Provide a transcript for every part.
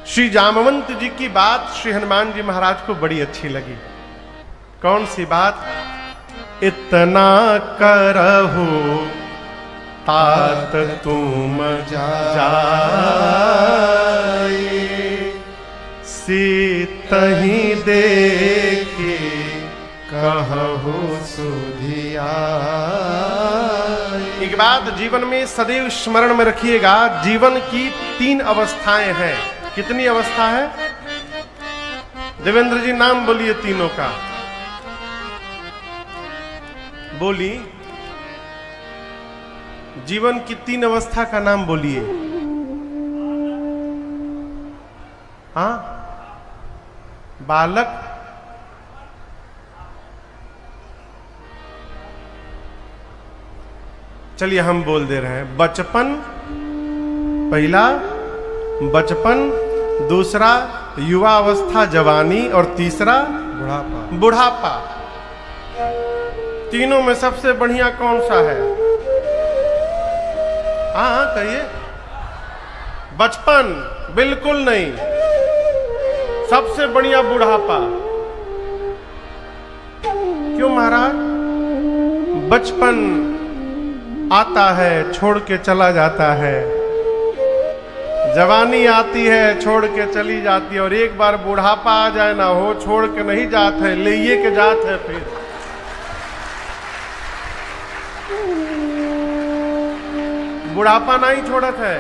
श्री जामवंत जी की बात श्री हनुमान जी महाराज को बड़ी अच्छी लगी। कौन सी बात? इतना करहु तात तुम जाए, सीतहि देखी कहु सुधियाए। एक बात जीवन में सदैव स्मरण में रखिएगा, जीवन की 3 अवस्थाएं हैं। कितनी अवस्था है? देवेंद्र जी नाम बोलिए तीनों का, बोली। जीवन की 3 अवस्था का नाम बोलिए। हाँ, बालक, चलिए हम बोल दे रहे हैं। बचपन, पहला बचपन, दूसरा युवा अवस्था जवानी, और तीसरा बुढ़ापा। बुढ़ापा। तीनों में सबसे बढ़िया कौन सा है? हाँ कहिए। बचपन? बिल्कुल नहीं, सबसे बढ़िया बुढ़ापा। क्यों महाराज? बचपन आता है छोड़ के चला जाता है, जवानी आती है छोड़ के चली जाती है, और एक बार बुढ़ापा आ जाए ना, हो छोड़ के नहीं जात है, ले के जात है। फिर बुढ़ापा नहीं छोड़त है।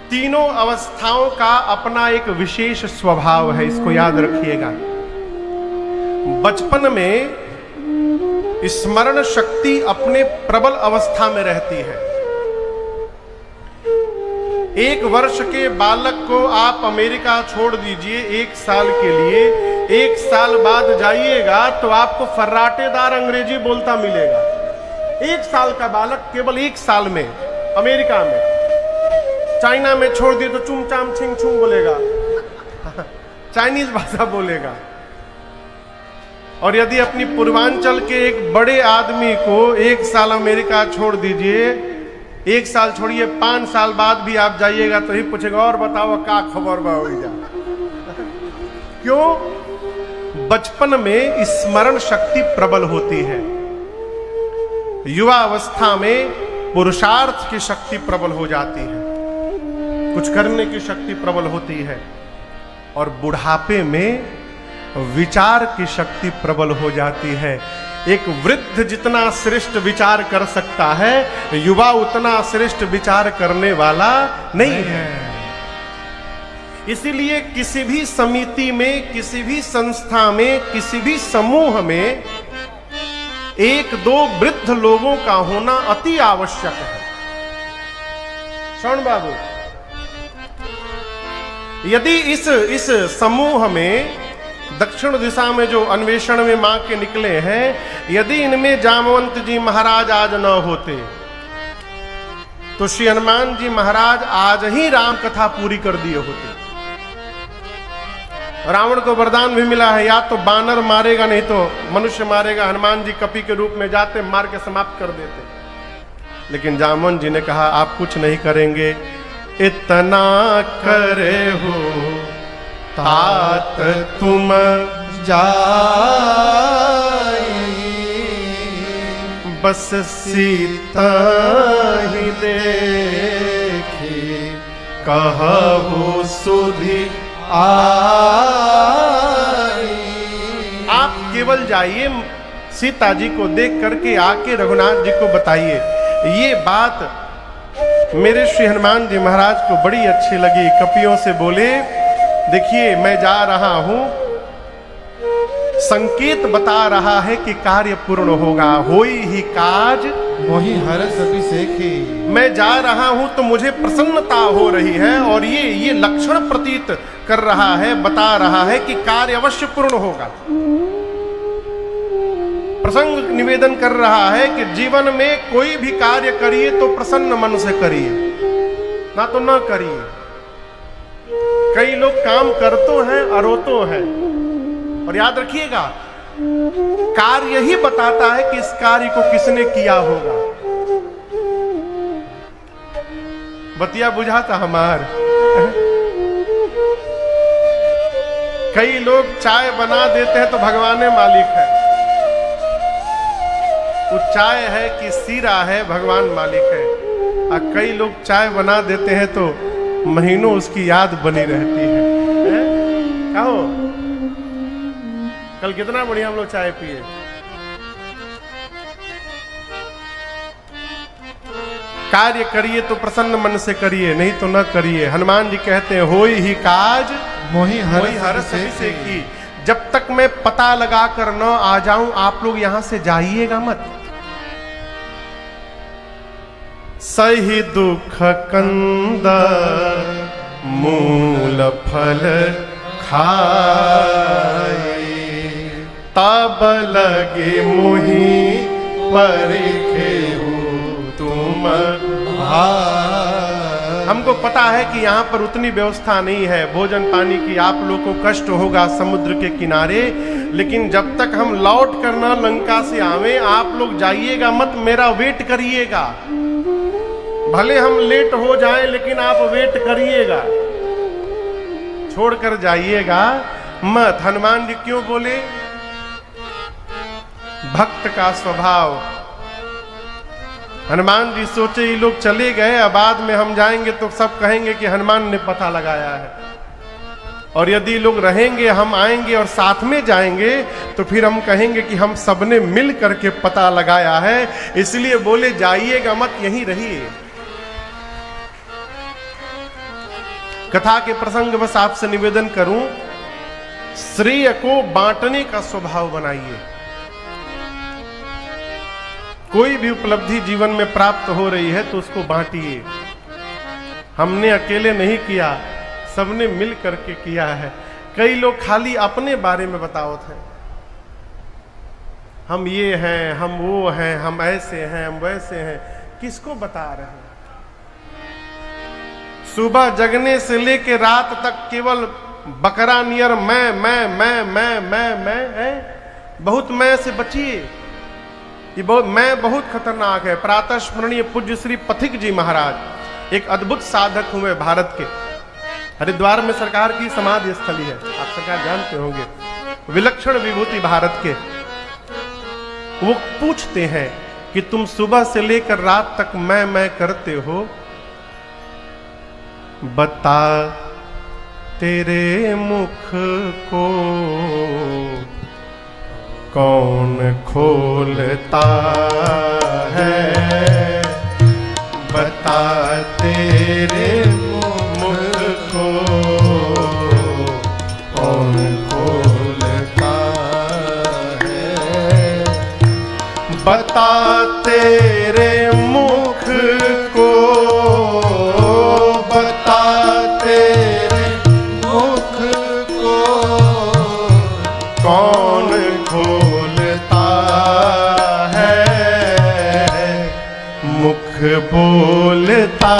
तीनों अवस्थाओं का अपना एक विशेष स्वभाव है, इसको याद रखिएगा। बचपन में स्मरण शक्ति अपने प्रबल अवस्था में रहती है। 1 वर्ष के बालक को आप अमेरिका छोड़ दीजिए 1 साल के लिए, 1 साल बाद जाइएगा तो आपको फर्राटेदार अंग्रेजी बोलता मिलेगा। 1 साल का बालक केवल 1 साल में अमेरिका में, चाइना में छोड़ दिए तो चुम चाम छिंग छुंग बोलेगा, चाइनीज भाषा बोलेगा। और यदि अपनी पूर्वांचल के एक बड़े आदमी को 1 साल अमेरिका छोड़ दीजिए, 1 साल छोड़िए, 5 साल बाद भी आप जाइएगा तो ही पूछेगा और बताओ क्या खबर बा हो जा। क्यों? बचपन में स्मरण शक्ति प्रबल होती है, युवा अवस्था में पुरुषार्थ की शक्ति प्रबल हो जाती है, कुछ करने की शक्ति प्रबल होती है, और बुढ़ापे में विचार की शक्ति प्रबल हो जाती है। एक वृद्ध जितना श्रेष्ठ विचार कर सकता है, युवा उतना श्रेष्ठ विचार करने वाला नहीं है। इसीलिए किसी भी समिति में, किसी भी संस्था में, किसी भी समूह में 1-2 वृद्ध लोगों का होना अति आवश्यक है। श्रवण बाबू, यदि इस समूह में दक्षिण दिशा में जो अन्वेषण में मां के निकले हैं, यदि इनमें जामवंत जी महाराज आज न होते तो श्री हनुमान जी महाराज आज ही राम कथा पूरी कर दिए होते। रावण को वरदान भी मिला है, या तो बानर मारेगा नहीं तो मनुष्य मारेगा। हनुमान जी कपि के रूप में जाते, मार के समाप्त कर देते। लेकिन जामवंत जी ने कहा आप कुछ नहीं करेंगे। इतना करे हो तात तुम जाए, बस सीता ही देखी कहु सुधि आए। आप केवल जाइए, सीता जी को देख करके आके रघुनाथ जी को बताइए। ये बात मेरे श्री हनुमान जी महाराज को बड़ी अच्छी लगी। कपियों से बोले देखिए मैं जा रहा हूं, संकेत बता रहा है कि कार्य पूर्ण होगा। होई ही काज वही हरस अभिषेके। मैं जा रहा हूं तो मुझे प्रसन्नता हो रही है, और ये लक्षण प्रतीत कर रहा है, बता रहा है कि कार्य अवश्य पूर्ण होगा। प्रसंग निवेदन कर रहा है कि जीवन में कोई भी कार्य करिए तो प्रसन्न मन से करिए, ना तो ना करिए। कई लोग काम करते हैं अरोतो हैं, और याद रखिएगा कार्य ही बताता है कि इस कार्य को किसने किया होगा। बतिया बुझाता हमार कई लोग चाय बना देते हैं तो भगवान मालिक है, वो चाय है कि सीरा है, भगवान मालिक है। और कई लोग चाय बना देते हैं तो महीनों उसकी याद बनी रहती है। क्या हो, कल कितना बढ़िया हम लोग चाय पिए। कार्य करिए तो प्रसन्न मन से करिए, नहीं तो न करिए। हनुमान जी कहते हैं होई ही काज मोहि हरस से की। जब तक मैं पता लगा कर न आ जाऊं, आप लोग यहां से जाइएगा मत। सही दुख कंद मूल फल खाए, तब लगे मोहि परिखे तुम भाई। हमको पता है कि यहाँ पर उतनी व्यवस्था नहीं है भोजन पानी की, आप लोगों को कष्ट होगा समुद्र के किनारे, लेकिन जब तक हम लौट करना लंका से आवे, आप लोग जाइएगा मत, मेरा वेट करिएगा। भले हम लेट हो जाएं, लेकिन आप वेट करिएगा, छोड़कर जाइएगा मत। हनुमान जी क्यों बोले? भक्त का स्वभाव। हनुमान जी सोचे ये लोग चले गए, अब बाद में हम जाएंगे तो सब कहेंगे कि हनुमान ने पता लगाया है, और यदि लोग रहेंगे हम आएंगे और साथ में जाएंगे तो फिर हम कहेंगे कि हम सबने मिल करके पता लगाया है। इसलिए बोले जाइएगा मत, यहीं रहिए। कथा के प्रसंग बस आपसे निवेदन करूं, श्रेय को बांटने का स्वभाव बनाइए। कोई भी उपलब्धि जीवन में प्राप्त हो रही है तो उसको बांटिए। हमने अकेले नहीं किया, सबने मिल करके किया है। कई लोग खाली अपने बारे में बतावत हैं, हम ये हैं, हम वो हैं, हम ऐसे हैं, हम वैसे हैं। किसको बता रहे हैं? सुबह जगने से लेके रात तक केवल बकरा नियर मैं है। बहुत मैं से बचिए, ये बहुत खतरनाक है। प्रातः स्मरणीय पूज्य श्री पथिक जी महाराज एक अद्भुत साधक हुए भारत के। हरिद्वार में सरकार की समाधि स्थली है, आप सरकार जानते होंगे, विलक्षण विभूति भारत के। वो पूछते हैं कि तुम सुबह से लेकर रात तक मैं करते हो, बता तेरे मुख को कौन खोलता है, बता तेरे मुख को कौन खोलता है, बता तेरे मुख को, बता तेरे मुख को कौन खोलता है, मुख बोलता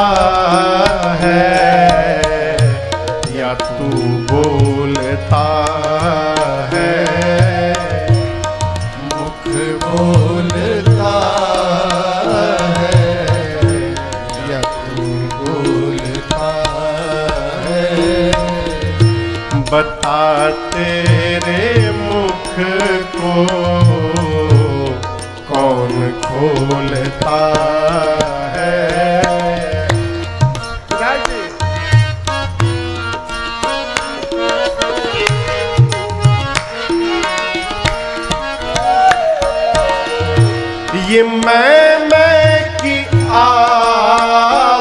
है या तू बोलता है, मुख बोलता है या तू बोलता है, बता तेरे मुख को कौन खोलता है। ये मैं की आवाज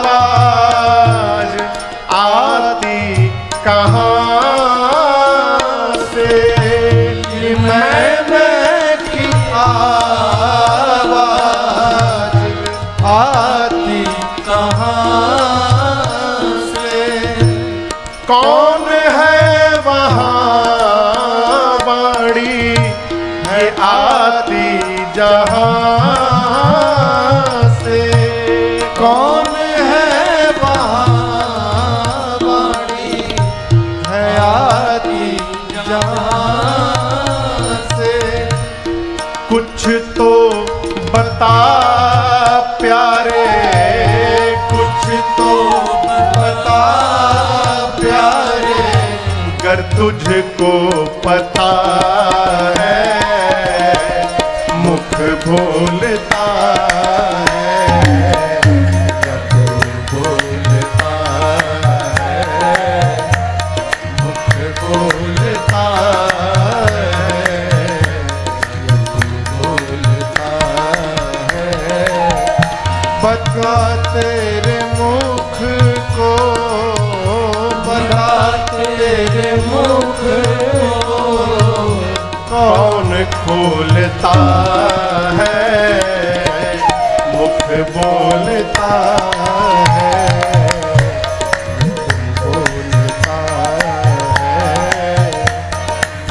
आती कहाँ से, ये मैं की आवाज आती कहाँ से, कौन है वहाँ बाड़ी है आती जहाँ से, कौन है वहाँ बाड़ी है आती जहाँ से, कुछ तो बता प्यारे, कुछ तो बता प्यारे, मगर तुझको पता है मुख बोलता है, या तू बोलता है मुख बोलता है, या तू बोलता है। बता तेरे मुख को, बता तेरे मुख को, कौन खोलता है मुख बोलता है, बोलता है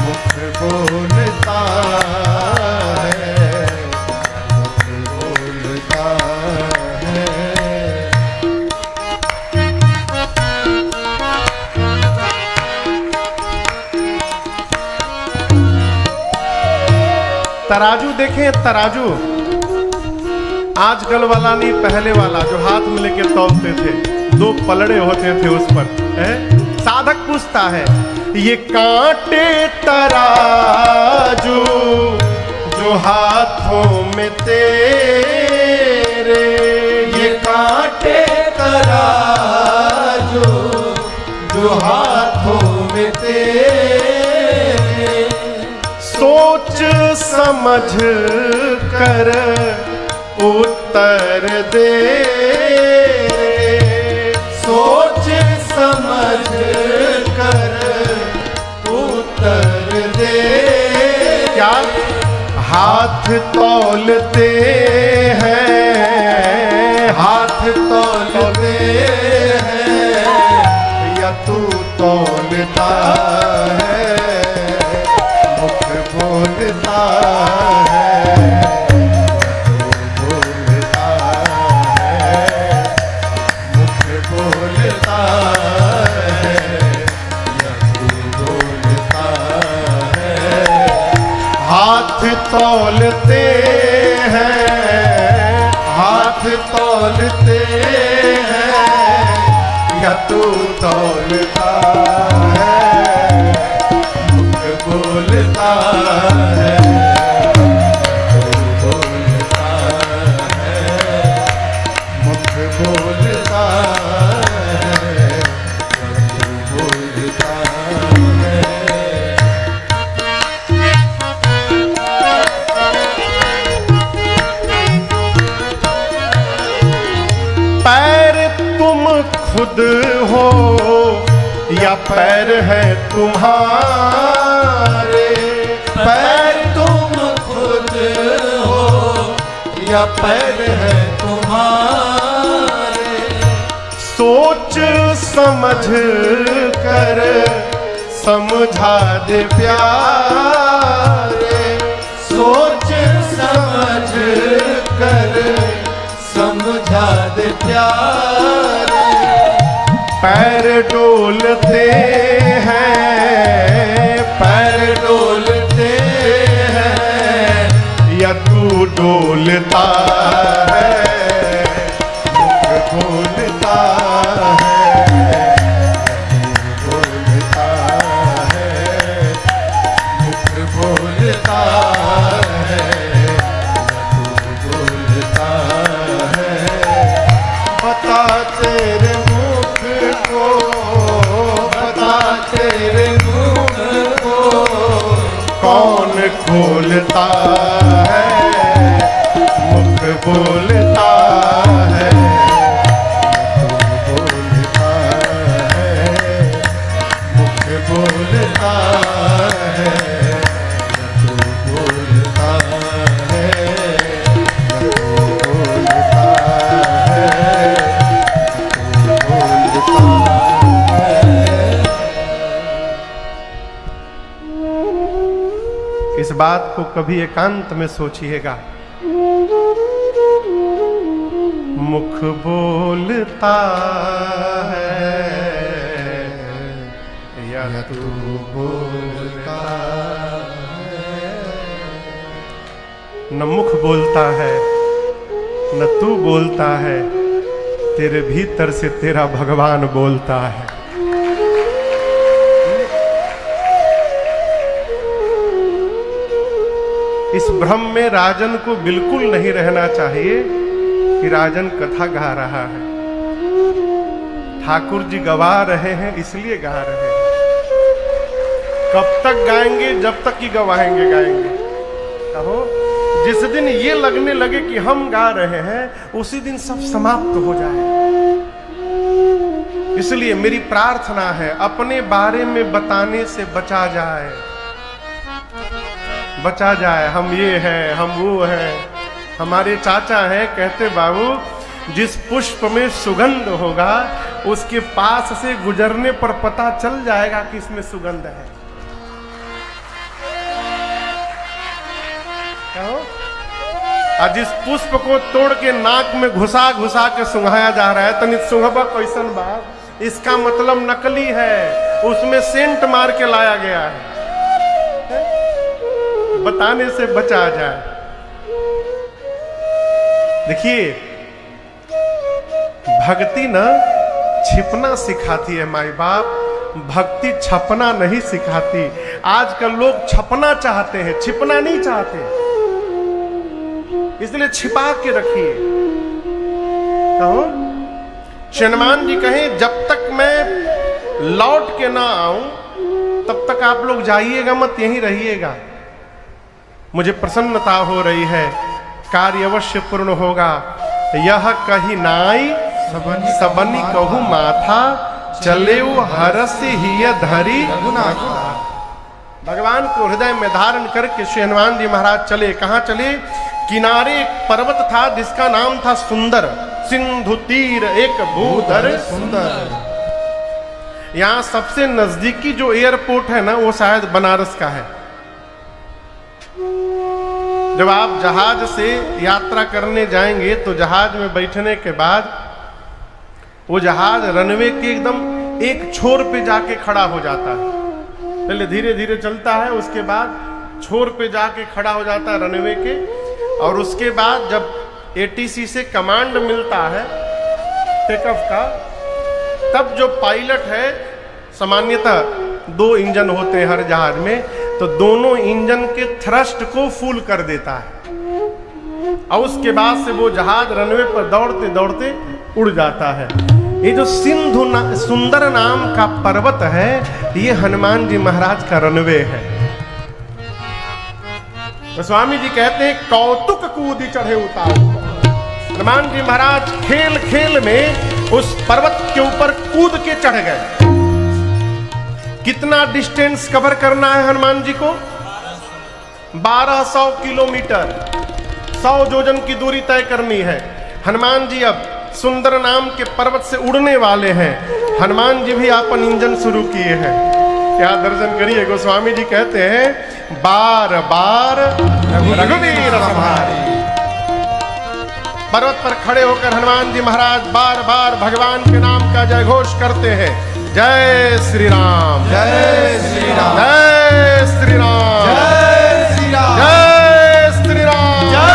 मुख बोलता है, मुख बोलता है। तराजू देखें, तराजू आजकल वाला नहीं, पहले वाला जो हाथ में लेके तौलते थे, दो पलड़े होते थे उस पर है? साधक पूछता है ये कांटे तराजू जो हाथों में तेरे, ये कांटे तराजू जो हाथों में तेरे, सोच समझ कर उत्तर दे, सोच समझ कर उत्तर दे। क्या हाथ तौलते हैं, हाथ तौलते हैं, या तू तौलता है मुख बोलता है, तू बोलता है मुख बोलता है, या तू बोलता है। हाथ तौलते हैं, हाथ तौलते हैं, या तू तौलता है मुख बोलता है, तू बोलता है मुख बोलता है, तू बोलता है। पैर तुम खुद हो या पैर है तुम्हारे, पैर तुम खुद हो या पैर है तुम्हारे, सोच समझ कर समझा दे प्यारे, सोच समझ कर समझा दे प्यारे। पैर डोलते हैं, पैर डोलते हैं, या तू डोलता है मुख बोलता है, तू बोलता है मुख बोलता है, तू बोलता है। बता तेरे मुख को, बता तेरे मुख को, कौन खोलता है मुख बोलता है, तू बोलता है मुख बोलता है, तू बोलता है, तू बोलता है, तू बोलता है। इस बात को कभी एकांत में सोचिएगा, मुख बोलता है या तू बोलता है। न मुख बोलता है न तू बोलता है, तेरे भीतर से तेरा भगवान बोलता है। इस भ्रम में राजन को बिल्कुल नहीं रहना चाहिए कि राजन कथा गा रहा है। ठाकुर जी गवा रहे हैं इसलिए गा रहे हैं। कब तक गाएंगे? जब तक कि गवाएंगे गाएंगे। कहो, जिस दिन ये लगने लगे कि हम गा रहे हैं उसी दिन सब समाप्त हो जाए। इसलिए मेरी प्रार्थना है, अपने बारे में बताने से बचा जाए, बचा जाए। हम ये हैं, हम वो हैं। हमारे चाचा हैं, कहते बाबू जिस पुष्प में सुगंध होगा उसके पास से गुजरने पर पता चल जाएगा कि इसमें सुगंध है। कहो, और जिस पुष्प को तोड़ के नाक में घुसा घुसा के सुंघाया जा रहा है, तनिक सुंघबा कैसन बा, इसका मतलब नकली है, उसमें सेंट मार के लाया गया है। बताने से बचा जाए। देखिए, भक्ति ना छिपना सिखाती है माई बाप, भक्ति छपना नहीं सिखाती। आजकल लोग छपना चाहते हैं, छिपना नहीं चाहते, इसलिए छिपा के रखिए। कहो, हनुमान जी कहें जब तक मैं लौट के ना आऊं तब तक आप लोग जाइएगा मत, यहीं रहिएगा। मुझे प्रसन्नता हो रही है, कार्य अवश्य पूर्ण होगा। यह कही नाई सबनी कहू माथा, चले हरस ही धरी। भगवान को हृदय में धारण करके श्री हनुमान जी महाराज चले। कहां चले? किनारे एक पर्वत था जिसका नाम था सुंदर। सिंधु तीर एक भूधर सुंदर। यहां सबसे नजदीकी जो एयरपोर्ट है ना, वो शायद बनारस का है। जब आप जहाज से यात्रा करने जाएंगे तो जहाज में बैठने के बाद वो जहाज रनवे के एकदम एक छोर पे जाके खड़ा हो जाता है। पहले धीरे धीरे चलता है, उसके बाद छोर पे जाके खड़ा हो जाता है रनवे के। और उसके बाद जब एटीसी से कमांड मिलता है टेक ऑफ का, तब जो पायलट है, सामान्यतः 2 इंजन होते हैं हर जहाज में, तो दोनों इंजन के थ्रस्ट को फुल कर देता है। और उसके बाद से वो जहाज रनवे पर दौड़ते दौड़ते उड़ जाता है। ये जो सुंदर नाम का पर्वत है, ये हनुमान जी महाराज का रनवे है। तो स्वामी जी कहते हैं कौतुक कूदी चढ़े उतार। हनुमान जी महाराज खेल खेल में उस पर्वत के ऊपर कूद के चढ़ गए। कितना डिस्टेंस कवर करना है हनुमान जी को? 1200 किलोमीटर, 100 योजन की दूरी तय करनी है। हनुमान जी अब सुंदर नाम के पर्वत से उड़ने वाले हैं। हनुमान जी भी अपन इंजन शुरू किए हैं। क्या दर्शन करिए, गोस्वामी जी कहते हैं बार बार रघुवीर संहारी। पर्वत पर खड़े होकर हनुमान जी महाराज बार बार भगवान के नाम का जय घोष करते हैं। जय श्री राम, जय श्री राम, जय श्री राम, जय श्री राम, जय श्री राम, जय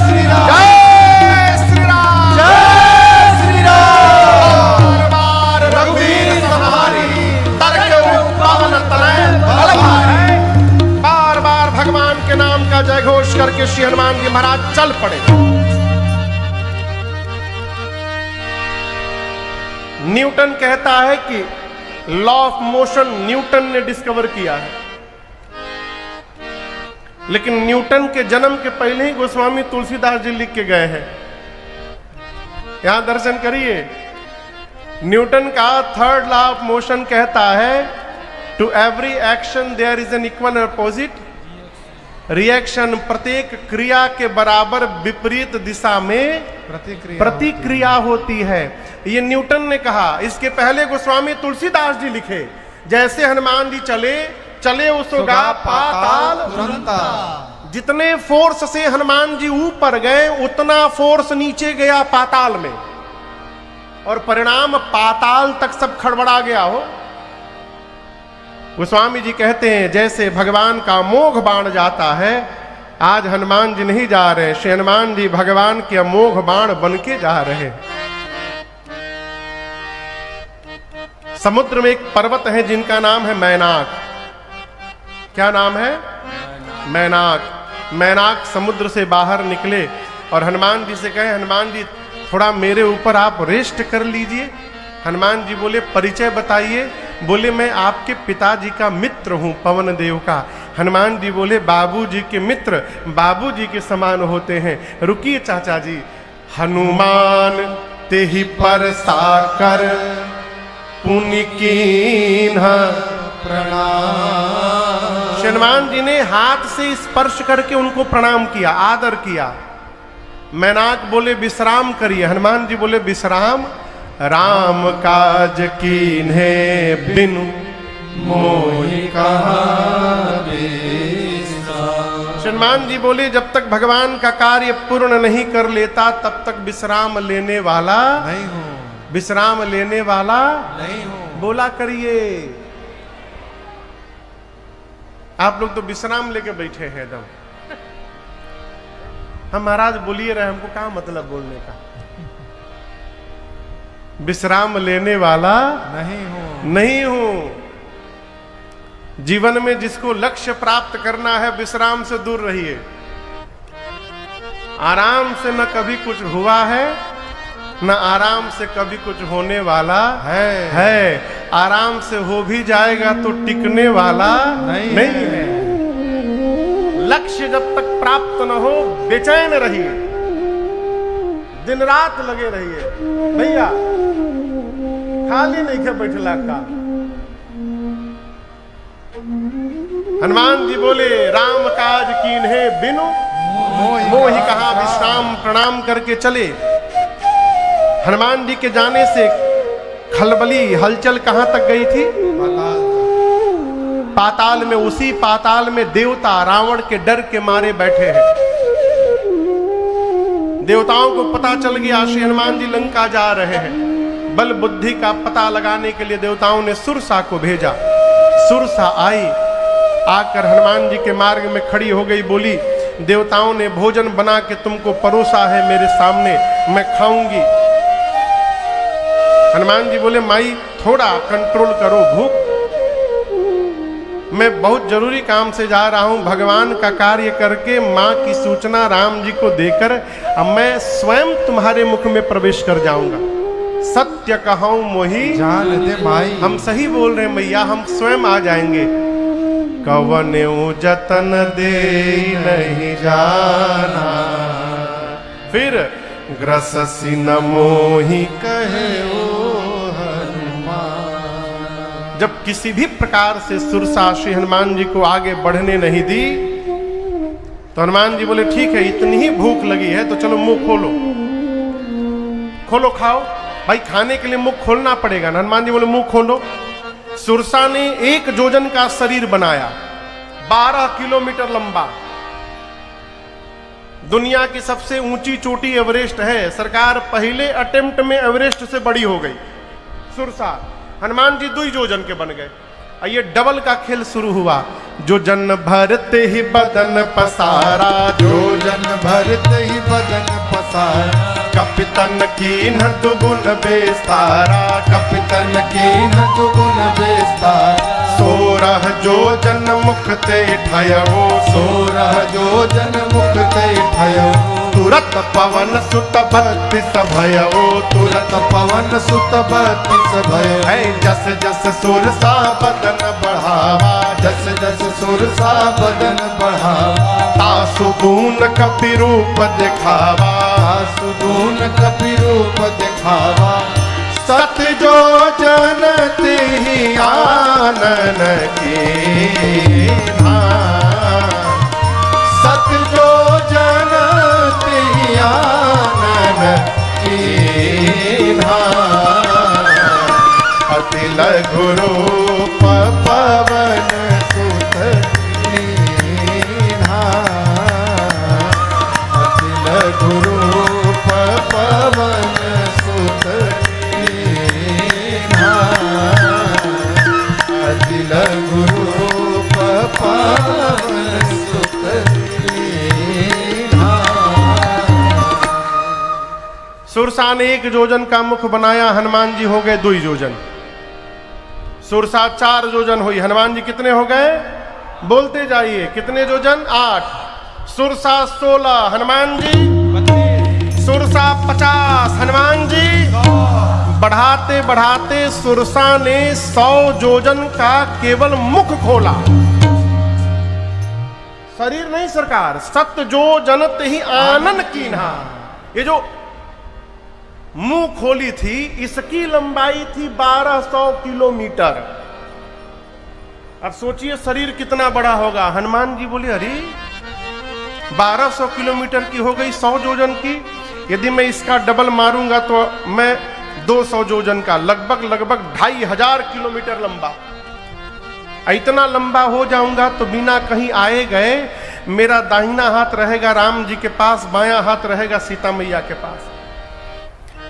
श्री राम, जय श्री राम, जय श्री राम। बार बार रघुवीर संहारी, तर्क पावन तनय बल भारी। बार बार भगवान के नाम का जय घोष करके श्री हनुमान जी महाराज चल पड़े। न्यूटन कहता है कि लॉ ऑफ मोशन न्यूटन ने डिस्कवर किया है, लेकिन न्यूटन के जन्म के पहले ही गोस्वामी तुलसीदास जी लिख के गए हैं। यहां दर्शन करिए, न्यूटन का 3rd लॉ ऑफ मोशन कहता है to every action there is an equal opposite reaction. प्रत्येक क्रिया के बराबर विपरीत दिशा में प्रतिक्रिया होती है। ये न्यूटन ने कहा। इसके पहले गोस्वामी तुलसीदास जी लिखे, जैसे हनुमान जी चले चले उसोगा पाताल तुरंता। जितने फोर्स से हनुमान जी ऊपर गए उतना फोर्स नीचे गया पाताल में, और परिणाम पाताल तक सब खड़बड़ा गया हो। गोस्वामी जी कहते हैं जैसे भगवान का मोघ बाण जाता है, आज हनुमान जी नहीं जा रहे, श्री हनुमान जी भगवान के मोघ बाण बन के जा रहे। समुद्र में एक पर्वत है जिनका नाम है मैनाक। क्या नाम है? मैनाक। मैनाक समुद्र से बाहर निकले और हनुमान जी से कहे, हनुमान जी थोड़ा मेरे ऊपर आप रेस्ट कर लीजिए। हनुमान जी बोले, परिचय बताइए। बोले, मैं आपके पिताजी का मित्र हूँ, पवन देव का। हनुमान जी बोले, बाबूजी के मित्र बाबूजी के समान होते हैं। रुकिए चाचा जी। हनुमान तेहि पर साकर पुनि कीन्हा प्रणाम। हनुमान जी ने हाथ से स्पर्श करके उनको प्रणाम किया, आदर किया। मैनाक बोले, विश्राम करिए। हनुमान जी बोले, विश्राम? राम काज कीन्हे बिनु मोहि कहाँ विश्राम। हनुमान जी बोले, जब तक भगवान का कार्य पूर्ण नहीं कर लेता तब तक विश्राम लेने वाला नहीं हूँ, विश्राम लेने वाला नहीं हूँ। बोला करिए। आप लोग तो विश्राम लेके बैठे हैं एकदम। हम महाराज बोलिए रहे, हमको क्या मतलब बोलने का। विश्राम लेने वाला नहीं हूँ, नहीं हूं। जीवन में जिसको लक्ष्य प्राप्त करना है, विश्राम से दूर रहिए। आराम से न कभी कुछ हुआ है, न आराम से कभी कुछ होने वाला है। आराम से हो भी जाएगा तो टिकने वाला नहीं है। लक्ष्य जब तक प्राप्त न हो, बेचैन रहिए, दिन रात लगे रहिए। भैया खाली नहीं के बैठला का। हनुमान जी बोले, राम काज कीन्हे बिनु मोहि कहाँ विश्राम। प्रणाम करके चले। हनुमान जी के जाने से खलबली हलचल कहां तक गई थी? पाताल में। उसी पाताल में देवता रावण के डर के मारे बैठे हैं। देवताओं को पता चल गया श्री हनुमान जी लंका जा रहे हैं। बल बुद्धि का पता लगाने के लिए देवताओं ने सुरसा को भेजा। सुरसा आई, आकर हनुमान जी के मार्ग में खड़ी हो गई। बोली, देवताओं ने भोजन बना के तुमको परोसा है मेरे सामने, मैं खाऊंगी। हनुमान जी बोले, माई थोड़ा कंट्रोल करो भूख, मैं बहुत जरूरी काम से जा रहा हूं। भगवान का कार्य करके मां की सूचना राम जी को देकर अब मैं स्वयं तुम्हारे मुख में प्रवेश कर जाऊंगा। सत्य कहूं मोहि जान दे माई। हम सही बोल रहे हैं मैया, हम स्वयं आ जाएंगे। कवन्यु जतन दे नहीं जाना, फिर ग्रससी न मोहि कहे ओ हनुमान। जब किसी भी प्रकार से सुरसा श्री हनुमान जी को आगे बढ़ने नहीं दी तो हनुमान जी बोले, ठीक है, इतनी ही भूख लगी है तो चलो मुंह खोलो, खोलो खाओ। भाई खाने के लिए मुंह खोलना पड़ेगा। हनुमान जी बोले, मुंह खोलो। सुरसा ने 1 जोजन का शरीर बनाया, 12 किलोमीटर लंबा। दुनिया की सबसे ऊंची चोटी एवरेस्ट है। सरकार पहले अटेम्प्ट में एवरेस्ट से बड़ी हो गई सुरसा। हनुमान जी 2 जोजन के बन गए। ये डबल का खेल शुरू हुआ। जो जन भरते ही बदन पसारा, जो जन भरते ही बदन पसारा। कपितन कीन दुगुन बेस्तारा, कपितन कीन दुगुन बेस्तारा। 16 जो जन मुख ते ठयो, 16 जो जन मुख ते ठयो। तुरत पवन सुत 32 भयो, तुरत पवन सुत 32 भयो। है जस जस सुरसा बदन बढ़ावा, जस जस सुरसा बदन बढ़ावा। तासु दून कपि रूप दिखावा, तासु दून कपि रूप दिखावा। सत जो जन तिहि आनन की सत जो जन तिहि आनन की अति लघु रूप पवन सुत लीन्हा। अति लघु रूप पवन सुत लीन्हा। अति लघु रूप पवन सुत लीन्हा। सुरसा ने 1 जोजन का मुख बनाया, हनुमान जी हो गए 2 जोजन। सुरसा 4 जोजन हुई, हनुमान जी कितने हो गए? बोलते जाइए, कितने जोजन? 8। सुरसा 16 हनुमान जी, सुरसा 50 हनुमान जी। बढ़ाते बढ़ाते सुरसा ने 100 योजन का केवल मुख खोला, शरीर नहीं सरकार। सत्य जो जनत ही आनन कीन्हा। ये जो मुंह खोली थी इसकी लंबाई थी 1200 किलोमीटर। अब सोचिए शरीर कितना बड़ा होगा। हनुमान जी बोले अरे 1200 किलोमीटर की हो गई 100 योजन की, यदि मैं इसका डबल मारूंगा तो मैं 200 योजन का, लगभग 2500 किलोमीटर लंबा, इतना लंबा हो जाऊंगा तो बिना कहीं आए गए मेरा दाहिना हाथ रहेगा राम जी के पास, बायां हाथ रहेगा सीता मैया के पास।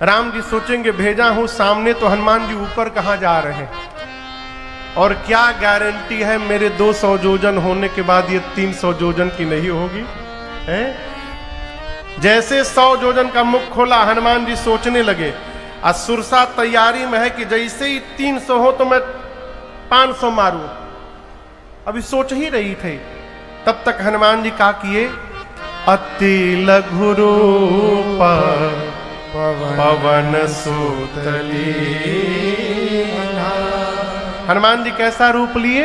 राम जी सोचेंगे भेजा हूं सामने तो हनुमान जी ऊपर कहां जा रहे हैं, और क्या गारंटी है मेरे 200 योजन होने के बाद ये 300 योजन की नहीं होगी है? जैसे 100 योजन का मुख खोला हनुमान जी सोचने लगे, और सुरसा तैयारी में है कि जैसे ही 300 हो तो मैं 500 मारूं। अभी सोच ही रही थे, तब तक हनुमान जी क्या किए, अति लघु रूप पवन सुतली। हनुमान जी कैसा रूप लिए,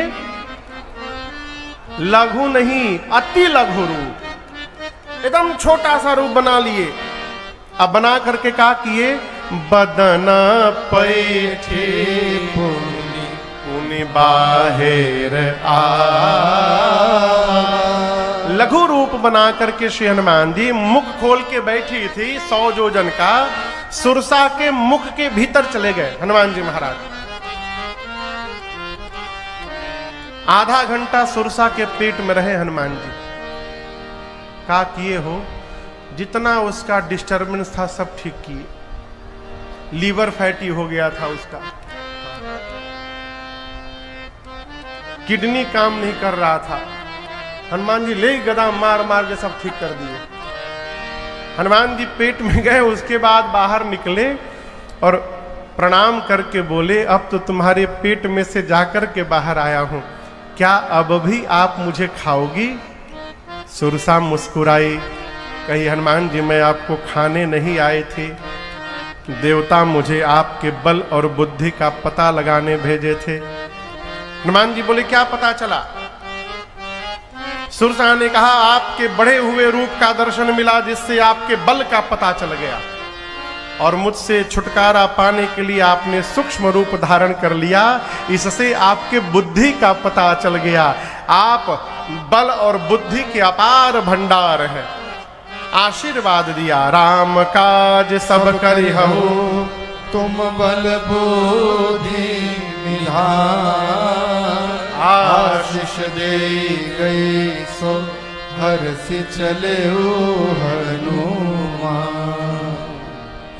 लघु नहीं अति लघु रूप, एकदम छोटा सा रूप बना लिए। अब बना करके क्या किए, बदना पैठे पुनि बाहिर आ। लघु रूप बना करके श्री हनुमान जी मुख खोल के बैठी थी 100 योजन का, सुरसा के मुख के भीतर चले गए हनुमान जी महाराज। आधा घंटा सुरसा के पेट में रहे हनुमान जी। क्या किए हो, जितना उसका डिस्टरबेंस था सब ठीक किए। लीवर फैटी हो गया था उसका, किडनी काम नहीं कर रहा था, हनुमान जी ले गदा मार मार के सब ठीक कर दिए। हनुमान जी पेट में गए, उसके बाद बाहर निकले और प्रणाम करके बोले अब तो तुम्हारे पेट में से जाकर के बाहर आया हूं, क्या अब भी आप मुझे खाओगी? सुरसा मुस्कुराई, कही हनुमान जी मैं आपको खाने नहीं आए थे, देवता मुझे आपके बल और बुद्धि का पता लगाने भेजे थे। हनुमान जी बोले क्या पता चला? सुरसा ने कहा आपके बढ़े हुए रूप का दर्शन मिला, जिससे आपके बल का पता चल गया, और मुझसे छुटकारा पाने के लिए आपने सूक्ष्म रूप धारण कर लिया, इससे आपके बुद्धि का पता चल गया। आप बल और बुद्धि के अपार भंडार हैं। आशीर्वाद दिया, राम काज सब करिहु तुम बल बुद्धि निधान। आशीष दे गई सो हर्षि चले हनुमान।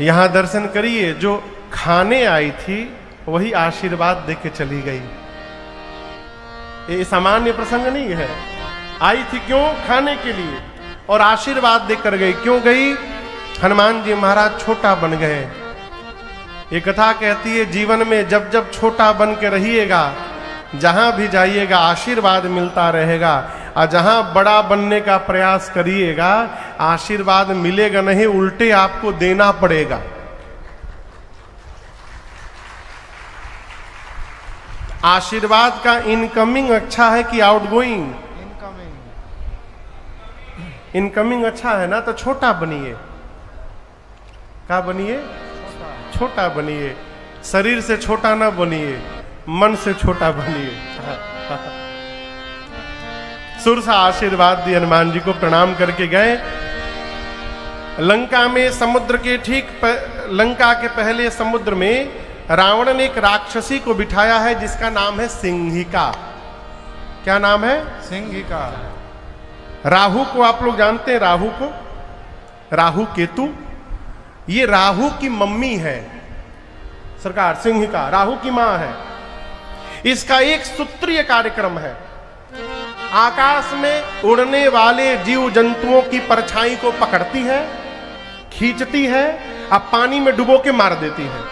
यहां दर्शन करिए, जो खाने आई थी वही आशीर्वाद दे के चली गई। ये सामान्य प्रसंग नहीं है। आई थी क्यों? खाने के लिए, और आशीर्वाद देकर गई। क्यों गई? हनुमान जी महाराज छोटा बन गए। ये कथा कहती है जीवन में जब जब छोटा बन के रहिएगा, जहां भी जाइएगा आशीर्वाद मिलता रहेगा, और जहां बड़ा बनने का प्रयास करिएगा आशीर्वाद मिलेगा नहीं, उल्टे आपको देना पड़ेगा। आशीर्वाद का इनकमिंग अच्छा है कि आउटगोइंग? इनकमिंग अच्छा है ना, तो छोटा बनिए। क्या बनिए? छोटा बनिए। शरीर से छोटा ना बनिए, मन से छोटा बनिए। सुरसा आशीर्वाद दिए, हनुमान जी को प्रणाम करके गए। लंका में समुद्र के ठीक लंका के पहले समुद्र में रावण ने एक राक्षसी को बिठाया है जिसका नाम है सिंहिका। क्या नाम है? सिंहिका। राहु को आप लोग जानते हैं, राहु को, राहु केतु, ये राहु की मम्मी है सरकार। सिंहिका राहु की मां है। इसका एक सूत्रीय कार्यक्रम है। आकाश में उड़ने वाले जीव जंतुओं की परछाई को पकड़ती है, खींचती है, अब पानी में डुबो के मार देती है।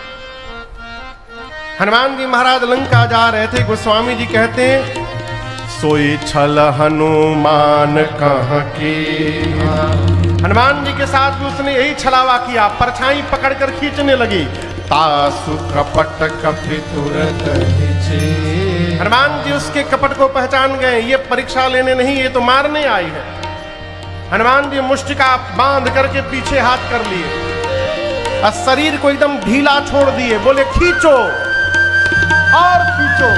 हनुमान जी महाराज लंका जा रहे थे, गोस्वामी जी कहते हैं सोई छल हनुमान कहाँ की। हनुमान जी के साथ भी उसने यही छलावा किया, परछाई पकड़कर खींचने लगी। तासु कपट कपि तुरत हिचे। हनुमान जी उसके कपट को पहचान गए, ये परीक्षा लेने नहीं, ये तो मारने आई है। हनुमान जी मुष्टिका बांध करके पीछे हाथ कर लिए और शरीर को एकदम ढीला छोड़ दिए। बोले खींचो और खींचो।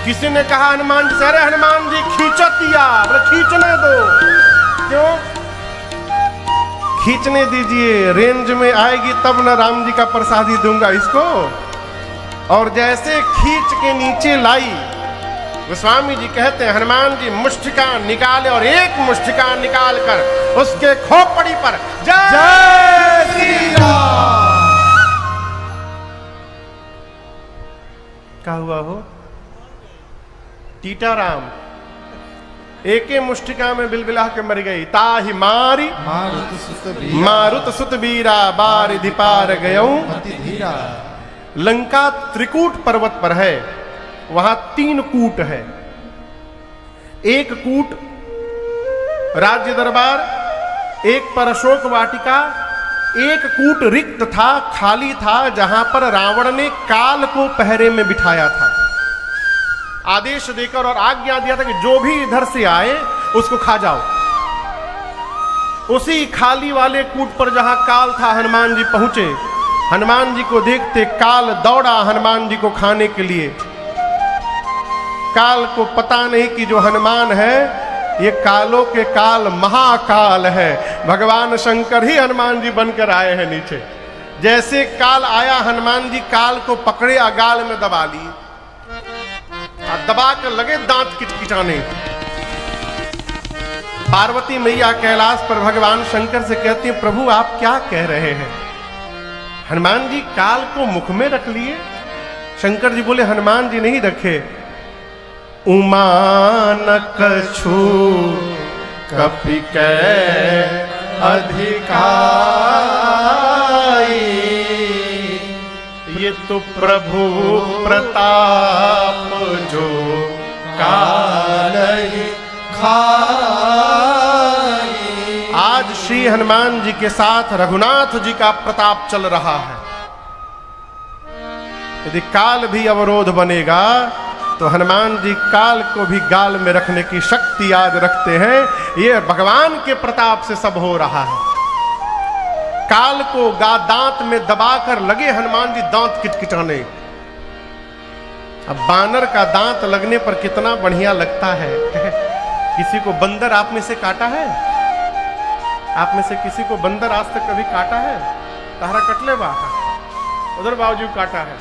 किसी ने कहा हनुमान जी से, अरे हनुमान जी खींचतिया, बोले खींचने दो। क्यों? खींचने दीजिए, रेंज में आएगी तब न राम जी का प्रसादी दूंगा इसको। और जैसे खींच के नीचे लाई, गोस्वामी जी कहते हैं हनुमान जी मुष्टिका निकाले और एक मुष्टिका निकाल कर उसके खोपड़ी पर जय श्री राम। क्या हुआ हो? टीटाराम एक मुष्टिका में बिलबिला के मर गई। ताहि मारी मारुत सुत बीरा बारिधि पार गयऊं। लंका त्रिकूट पर्वत पर है, वहां 3 कूट है। एक कूट राज्य दरबार, एक पर अशोक वाटिका, एक कूट रिक्त था, खाली था, जहां पर रावण ने काल को पहरे में बिठाया था, आदेश देकर और आज्ञा दिया था कि जो भी इधर से आए उसको खा जाओ। उसी खाली वाले कूट पर जहां काल था, हनुमान जी पहुंचे। हनुमान जी को देखते काल दौड़ा हनुमान जी को खाने के लिए। काल को पता नहीं कि जो हनुमान है ये कालों के काल महाकाल है। भगवान शंकर ही हनुमान जी बनकर आए हैं नीचे। जैसे काल आया, हनुमान जी काल को पकड़े, गाल में दबा लिए, दबा कर लगे दांत किटकिटाने। पार्वती मैया कैलाश पर भगवान शंकर से कहती है, प्रभु आप क्या कह रहे हैं? हनुमान जी काल को मुख में रख लिए। शंकर जी बोले हनुमान जी नहीं रखे। उमा न कछु कपि कै अधिकाई, ये तो प्रभु प्रताप जो काल खाई। आज श्री हनुमान जी के साथ रघुनाथ जी का प्रताप चल रहा है। यदि काल भी अवरोध बनेगा तो हनुमान जी काल को भी गाल में रखने की शक्ति आज रखते हैं। ये भगवान के प्रताप से सब हो रहा है। काल को दांत में दबाकर लगे हनुमान जी दांत किटकिटाने। अब बानर का दांत लगने पर कितना बढ़िया लगता है। किसी को बंदर आप में से काटा है? आप में से किसी को बंदर आज तक कभी काटा है? तारा कटले बा उधर बावजूद काटा है।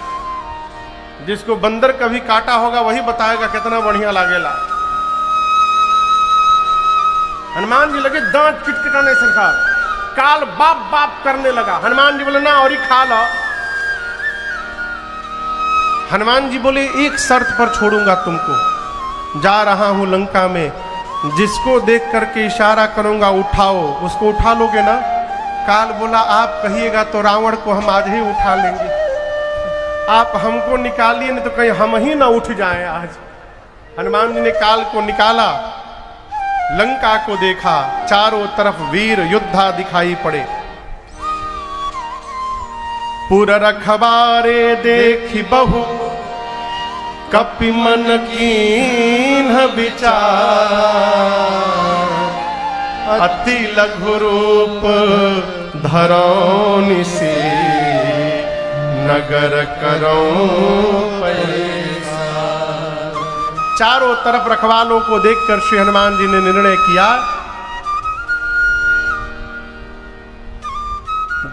जिसको बंदर कभी काटा होगा वही बताएगा कितना बढ़िया लागेला। हनुमान जी लगे दांत किटकिटाने सरकार। काल बाप बाप करने लगा। हनुमान जी बोले ना और ही खा लो। हनुमान जी बोले एक शर्त पर छोड़ूंगा तुमको। जा रहा हूं लंका में, जिसको देख करके इशारा करूंगा उठाओ, उसको उठा लोगे ना? काल बोला आप कहिएगा तो रावण को हम आज ही उठा लेंगे। आप हमको निकालिए नहीं तो कहीं हम ही ना उठ जाएं आज। हनुमान जी ने काल को निकाला, लंका को देखा, चारों तरफ वीर योद्धा दिखाई पड़े। पुर रखबारे देखी बहु, कपि मन कीन्ह विचार। अति लघु रूप धरौ निसी, नगर करो पैसा। चारों तरफ रखवालों को देखकर श्री हनुमान जी ने निर्णय किया,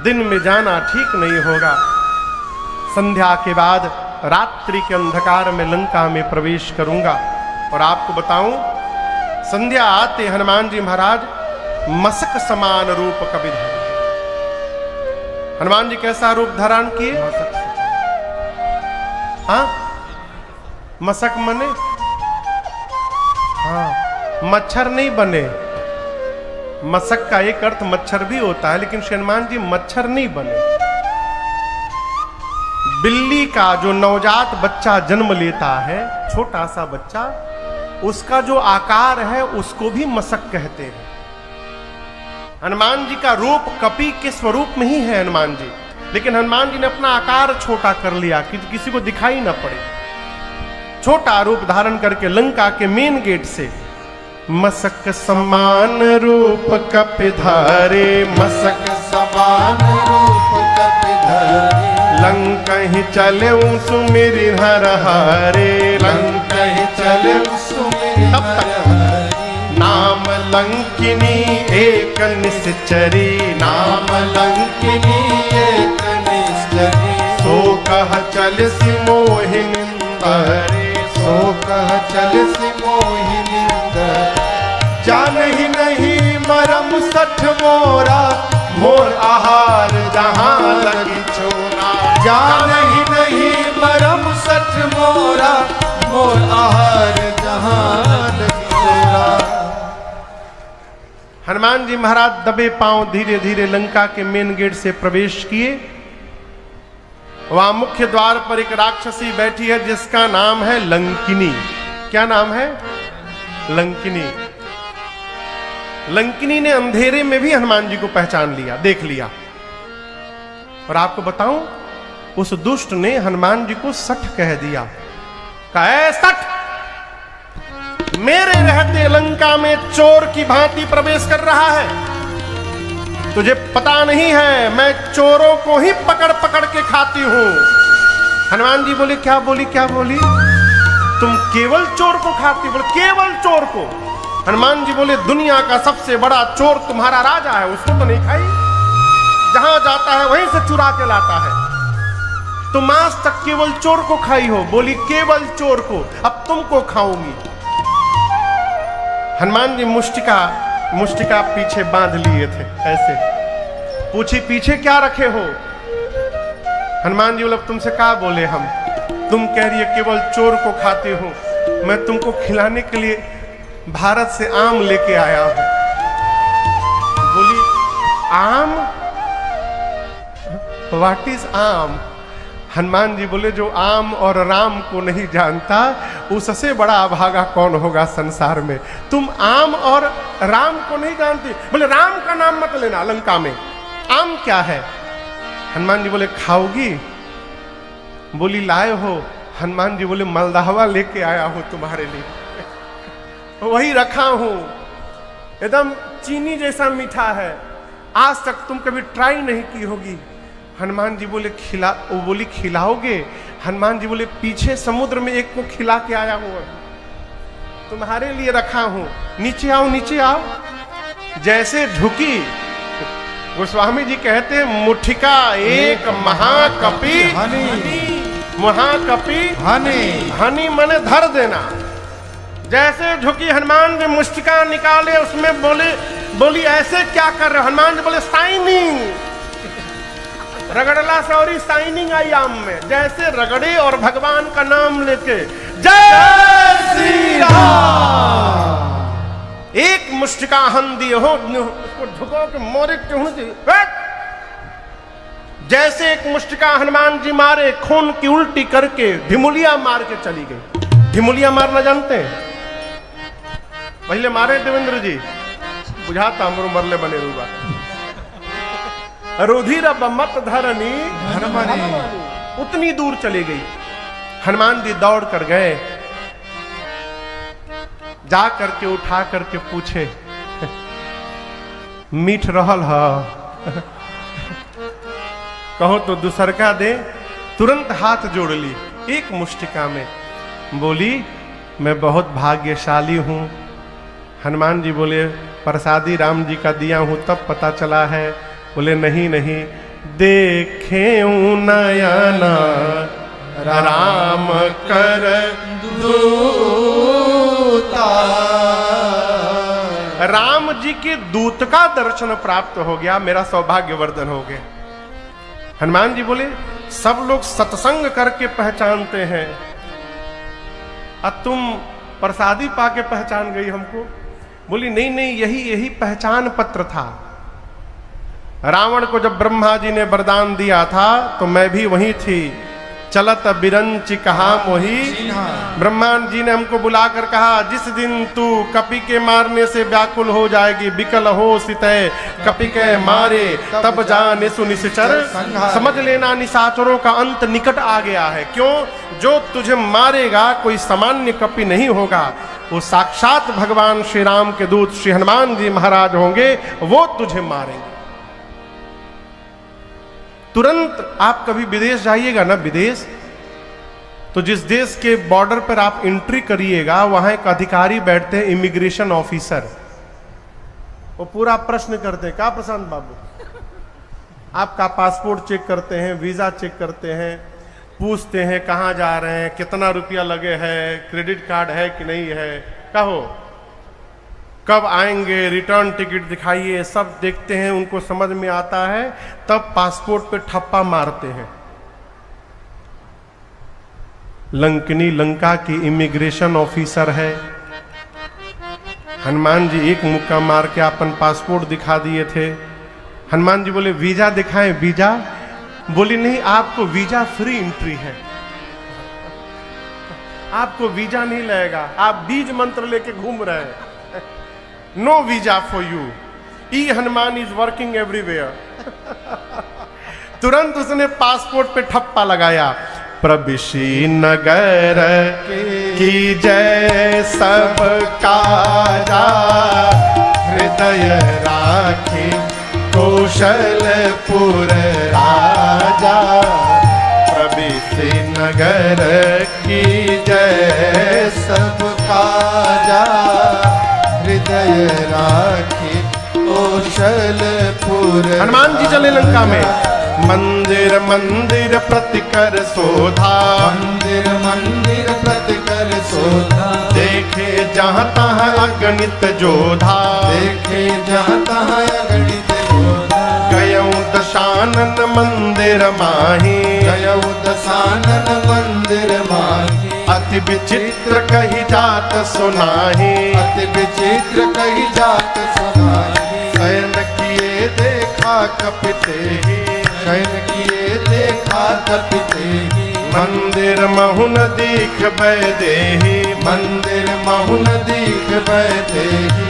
दिन में जाना ठीक नहीं होगा। संध्या के बाद रात्रि के अंधकार में लंका में प्रवेश करूंगा। और आपको बताऊं, संध्या आते हनुमान जी महाराज मशक समान रूप कभी धरे। हनुमान जी कैसा रूप धारण किए? हाँ, मशक मने हाँ, मच्छर नहीं बने। मशक का एक अर्थ मच्छर भी होता है, लेकिन श्री हनुमान जी मच्छर नहीं बने। बिल्ली का जो नवजात बच्चा जन्म लेता है, छोटा सा बच्चा, उसका जो आकार है उसको भी मसक कहते हैं। हनुमान जी का रूप कपि के स्वरूप में ही है हनुमान जी, लेकिन हनुमान जी ने अपना आकार छोटा कर लिया कि किसी को दिखाई ना पड़े। छोटा रूप धारण करके लंका के मेन गेट से मसक समान रूप कपिधारे, मसक समान रूप कपिधारे, लंका ही चले सुमिरि हर हारे, लंका ही चले सुमिरि हर हारे, नाम लंकिनी एक निश्चरी, नाम लंकिनी एक निश्चरी, सो कह चल सि मोहिनिंदरे, सो कह चल सि मोहिनिंदर, जानहि नहीं मरम सठ मोरा, मोर आहार जहां लगी छोरा, जानहि नहीं मरम सठ मोरा, मोर आहार जहां लगी छोरा। हनुमान जी महाराज दबे पांव धीरे धीरे लंका के मेन गेट से प्रवेश किए। वहां मुख्य द्वार पर एक राक्षसी बैठी है जिसका नाम है लंकिनी। क्या नाम है? लंकिनी। लंकिनी ने अंधेरे में भी हनुमान जी को पहचान लिया, देख लिया। और आपको बताऊं, उस दुष्ट ने हनुमान जी को सठ कह दिया। कहे सठ, मेरे रहते लंका में चोर की भांति प्रवेश कर रहा है। तुझे पता नहीं है मैं चोरों को ही पकड़ पकड़ के खाती हूं। हनुमान जी बोले क्या बोली, क्या बोली? तुम केवल चोर को खाती? बोले केवल चोर को। हनुमान जी बोले दुनिया का सबसे बड़ा चोर तुम्हारा राजा है, उसको तो नहीं खाई? जहां जाता है वहीं से चुरा के लाता है। तुम आज तक केवल चोर को खाई हो। बोली केवल चोर को, अब तुमको खाऊंगी। हनुमान जी मुष्टिका पीछे बांध लिए थे ऐसे। पूछी पीछे क्या रखे हो? हनुमान जी बोले तुमसे क्या बोले हम? तुम कह रही है केवल चोर को खाती हूं, मैं तुमको खिलाने के लिए भारत से आम लेके आया हूं। बोली आम? व्हाट इज आम? हनुमान जी बोले जो आम और राम को नहीं जानता उससे बड़ा अभागा कौन होगा संसार में। तुम आम और राम को नहीं जानती? बोले राम का नाम मत लेना लंका में। आम क्या है? हनुमान जी बोले खाओगी? बोली लाए हो? हनुमान जी बोले मलदहवा लेके आया हूं तुम्हारे लिए, वही रखा हूं, एकदम चीनी जैसा मीठा है, आज तक तुम कभी ट्राई नहीं की होगी। हनुमान जी बोले वो बोली खिलाओगे? हनुमान जी बोले पीछे समुद्र में एक को खिला के आया हूं, अभी तुम्हारे लिए रखा हूं, नीचे आओ नीचे आओ। जैसे झुकी, गोस्वामी जी कहते हैं मुठिका एक महाकपि महाकपि हनी मने धर देना। जैसे झुकी हनुमान जी मुष्टिका निकाले, उसमें बोली ऐसे क्या कर रहे हो? हनुमान जी बोले साइनिंग, रगड़ला से और साइनिंग आई आम में। जैसे रगड़े और भगवान का नाम लेके जय श्री राम, एक मुष्टिका हन दिए हो, उसको झुको के मोरे जैसे एक मुष्टिका हनुमान जी मारे, खून की उल्टी करके ढिमुलिया मार के चली गई। ढिमुलिया मारना जानते हैं? पहले मारे देवेंद्र जी, बुझाता हमरो मरले बने रूबा। रुधिर मत धरनी उतनी दूर चली गई। हनुमान जी दौड़ कर गए, जा करके उठा करके पूछे मीठ रहल है? कहो तो दूसरका दे। तुरंत हाथ जोड़ ली एक मुष्टिका में। बोली मैं बहुत भाग्यशाली हूं। हनुमान जी बोले प्रसादी राम जी का दिया हूं तब पता चला है। बोले नहीं नहीं, देखे नयना राम कर दूता। राम जी के दूत का दर्शन प्राप्त हो गया, मेरा सौभाग्य वर्धन हो गया। हनुमान जी बोले सब लोग सत्संग करके पहचानते हैं, अब तुम प्रसादी पाके पहचान गई हमको? बोली नहीं नहीं, यही पहचान पत्र था। रावण को जब ब्रह्मा जी ने वरदान दिया था तो मैं भी वहीं थी। चलत बिरंच कहा मोही। ब्रह्मांड जी ने हमको बुलाकर कहा, जिस दिन तू कपि के मारने से व्याकुल हो जाएगी, बिकल हो सितय कपि के मारे, तब जाने सुनिश्चर। समझ लेना निशाचरों का अंत निकट आ गया है। क्यों? जो तुझे मारेगा कोई सामान्य कपि नहीं होगा, वो साक्षात भगवान श्री राम के दूत श्री हनुमान जी महाराज होंगे, वो तुझे मारेंगे। तुरंत आप कभी विदेश जाइएगा ना, विदेश, तो जिस देश के बॉर्डर पर आप एंट्री करिएगा, वहां एक अधिकारी बैठते हैं, इमिग्रेशन ऑफिसर। वो पूरा प्रश्न करते हैं, क्या प्रशांत बाबू, आपका पासपोर्ट चेक करते हैं, वीजा चेक करते हैं, पूछते हैं कहाँ जा रहे हैं, कितना रुपया लगे है, क्रेडिट कार्ड है कि नहीं है, कहो कब आएंगे, रिटर्न टिकट दिखाइए, सब देखते हैं। उनको समझ में आता है, तब पासपोर्ट पे ठप्पा मारते हैं। लंकिनी लंका की इमिग्रेशन ऑफिसर है। हनुमान जी एक मुक्का मार के अपन पासपोर्ट दिखा दिए थे। हनुमान जी बोले वीजा दिखाएं, वीजा? बोली नहीं, आपको वीजा फ्री एंट्री है, आपको वीजा नहीं लगेगा, आप बीज मंत्र लेके घूम रहे हैं, नो वीजा फॉर यू, ई हनुमान इज वर्किंग एवरीवेयर। तुरंत उसने पासपोर्ट पे ठप्पा लगाया। प्रविशी नगर की जय सब काजा, हृदय राखी कौशलपुर राजा। प्रविशी नगर की जय सब काजा, हृदय राखी कौशलपुर। हनुमान जी चले लंका में। मंदिर मंदिर प्रतिकर शोधा, मंदिर मंदिर प्रतिकर शोधा। देखे जहाँ तहाँ अगणित जोधा, देखे जहाँ तहाँ अगणित जोधा। गयऊ दशानन मंदिर माही, गयऊ दशानन मंदिर माही। अति विचित्र कही जात सुनाही, अति विचित्र कही जात सुनाही। शयन किए देखा कपिते ही, शयन किए देखा कपिते ही। मंदिर महुन दीख बैदेही, मंदिर महुन दीख बैदेही।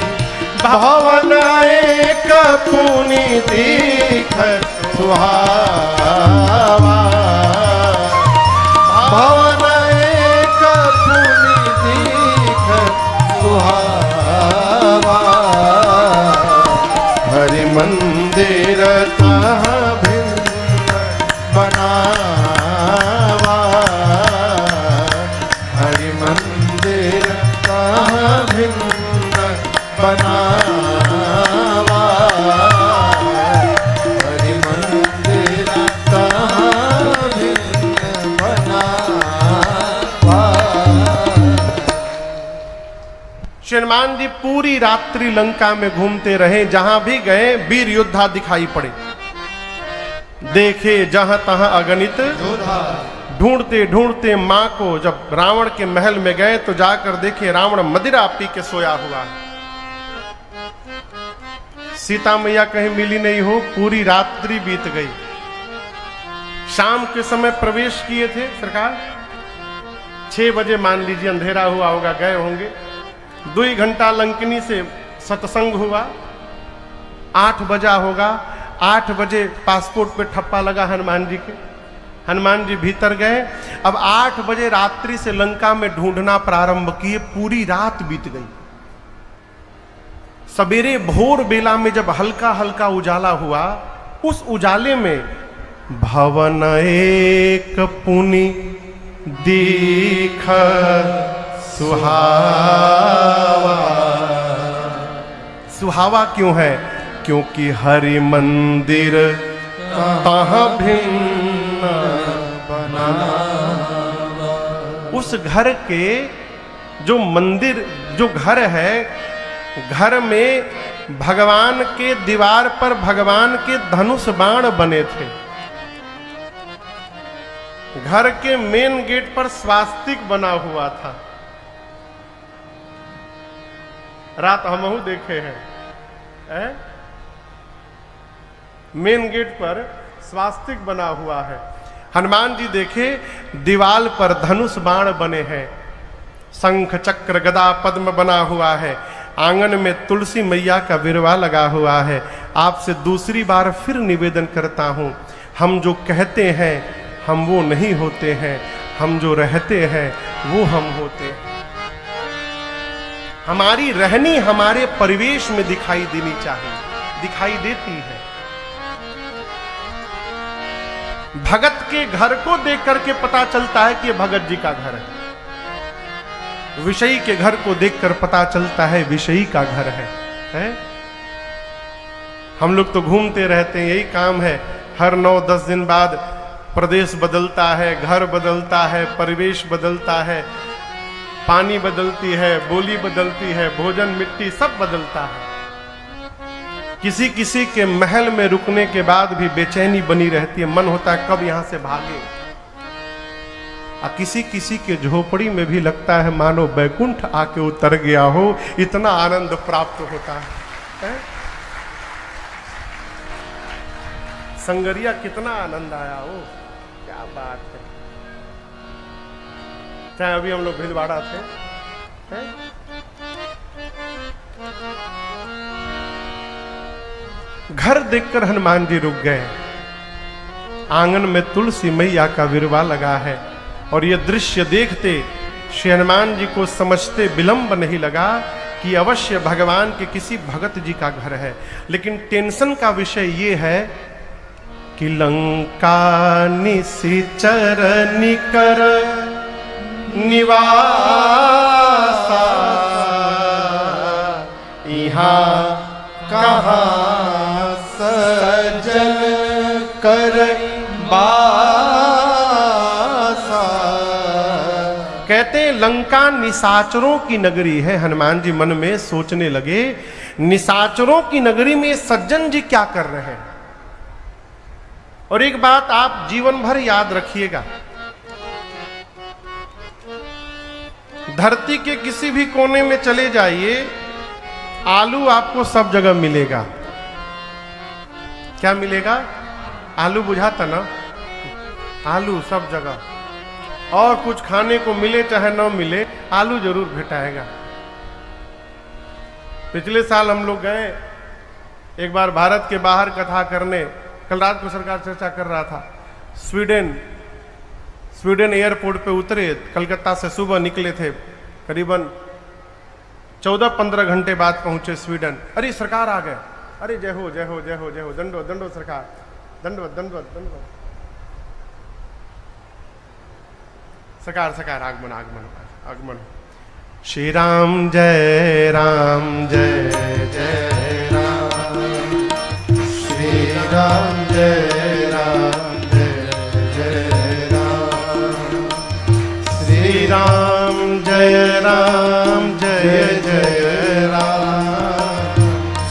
भवन एक पुनि दीख सुहावा, भवन एक पुनि दीख सुहावा। हरि मंदिर तहाँ भिन्न बनावा, हरि मंदिर तहाँ भिन्न बनावा। हरि मंदिर तहाँ भिन्न बनावा। हनुमान जी पूरी रात्रि लंका में घूमते रहे। जहां भी गए वीर योद्धा दिखाई पड़े। देखे जहां तहां अगणित योद्धा। ढूंढते ढूंढते मां को जब रावण के महल में गए तो जाकर देखे रावण मदिरा पी के सोया हुआ है। सीता मैया कहीं मिली नहीं हो। पूरी रात्रि बीत गई। शाम के समय प्रवेश किए थे सरकार। 6 बजे मान लीजिए अंधेरा हुआ होगा, गए होंगे। 2 घंटा लंकिनी से सत्संग हुआ। 8 बजा होगा। 8 बजे पासपोर्ट पे ठप्पा लगा हनुमान जी के। हनुमान जी भीतर गए। अब 8 बजे रात्रि से लंका में ढूंढना प्रारंभ किए। पूरी रात बीत गई। सवेरे भोर बेला में जब हल्का हल्का उजाला हुआ, उस उजाले में भवन एक पुनि दीख सुहावा। सुहावा क्यों है? क्योंकि हरि मंदिर तहाँ भिन्न बनावा। उस घर के जो मंदिर, जो घर है, घर में भगवान के दीवार पर भगवान के धनुष बाण बने थे। घर के मेन गेट पर स्वास्तिक बना हुआ था। रात हमहू देखे हैं। मेन गेट पर स्वास्तिक बना हुआ है। हनुमान जी देखे दीवाल पर धनुष बाण बने हैं, शंख चक्र गदा पद्म बना हुआ है, आंगन में तुलसी मैया का विरवा लगा हुआ है। आपसे दूसरी बार फिर निवेदन करता हूं, हम जो कहते हैं हम वो नहीं होते हैं, हम जो रहते हैं वो हम होते हैं। हमारी रहनी हमारे परिवेश में दिखाई देनी चाहिए, दिखाई देती है। भगत के घर को देख करके पता चलता है कि ये भगत जी का घर है, विषयी के घर को देखकर पता चलता है विषयी का घर है? हम लोग तो घूमते रहते हैं, यही काम है। हर 9-10 दिन बाद प्रदेश बदलता है, घर बदलता है, परिवेश बदलता है, पानी बदलती है, बोली बदलती है, भोजन मिट्टी सब बदलता है। किसी किसी के महल में रुकने के बाद भी बेचैनी बनी रहती है, मन होता है कब यहां से भागे। और किसी किसी के झोपड़ी में भी लगता है मानो बैकुंठ आके उतर गया हो, इतना आनंद प्राप्त होता है। संगरिया कितना आनंद आया हो, क्या बात है। चाहे अभी हम लोग भीलवाड़ा थे, घर देखकर हनुमान जी रुक गए। आंगन में तुलसी मैया का विरवा लगा है और यह दृश्य देखते श्री हनुमान जी को समझते विलंब नहीं लगा कि अवश्य भगवान के किसी भगत जी का घर है। लेकिन टेंशन का विषय ये है कि लंका निशिचर निकर निवासा, यहाँ कहाँ सजल कर बासा। कहते लंका निशाचरों की नगरी है। हनुमान जी मन में सोचने लगे, निशाचरों की नगरी में सज्जन जी क्या कर रहे हैं। और एक बात आप जीवन भर याद रखिएगा, धरती के किसी भी कोने में चले जाइए, आलू आपको सब जगह मिलेगा। क्या मिलेगा? आलू बुझाता ना, आलू सब जगह। और कुछ खाने को मिले चाहे न मिले, आलू जरूर भेटाएगा। पिछले साल हम लोग गए एक बार भारत के बाहर कथा करने, कल रात को सरकार चर्चा कर रहा था। स्वीडन एयरपोर्ट पे उतरे, कलकत्ता से सुबह निकले थे, करीबन 14-15 घंटे बाद पहुंचे स्वीडन। अरे सरकार आ गए, अरे जय हो जय हो जय हो जय हो, दंडो दंडो सरकार, दंडवत दंडवत दंडवत। सरकार सरकार आगमन आगमन आगमन। श्री राम जय जय राम, श्री राम जय जय राम, श्री राम जय राम जय जय राम,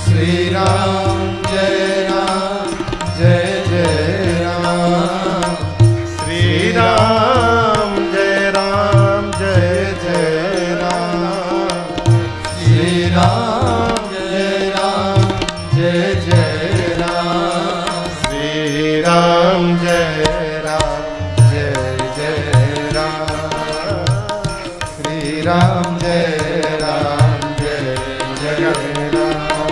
श्री राम जय राम, श्री राम जय राम जय जय राम, श्री राम जय राम, श्री राम जय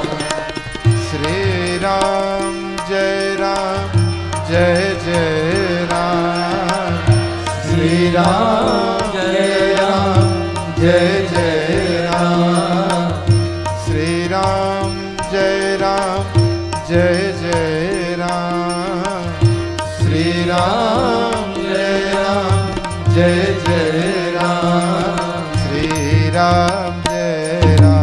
जय राम, श्री राम जय राम, श्री राम जय राम, श्री राम जय राम, श्री राम जय राम, श्री राम जय राम,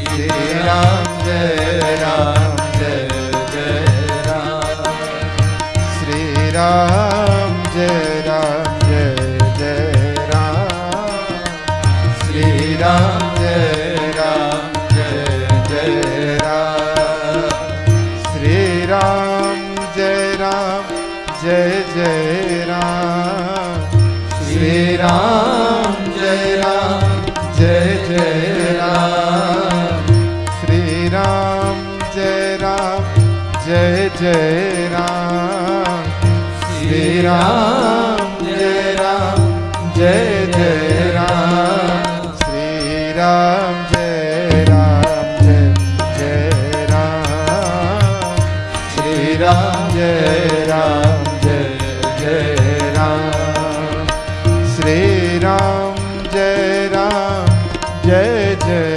श्री राम जय राम, श्री राम जय राम, श्री राम जय जय राम श्री राम जय राम जय जय राम श्री राम जय राम जय जय राम श्री राम जय राम जय जय राम श्री राम जय राम जय जय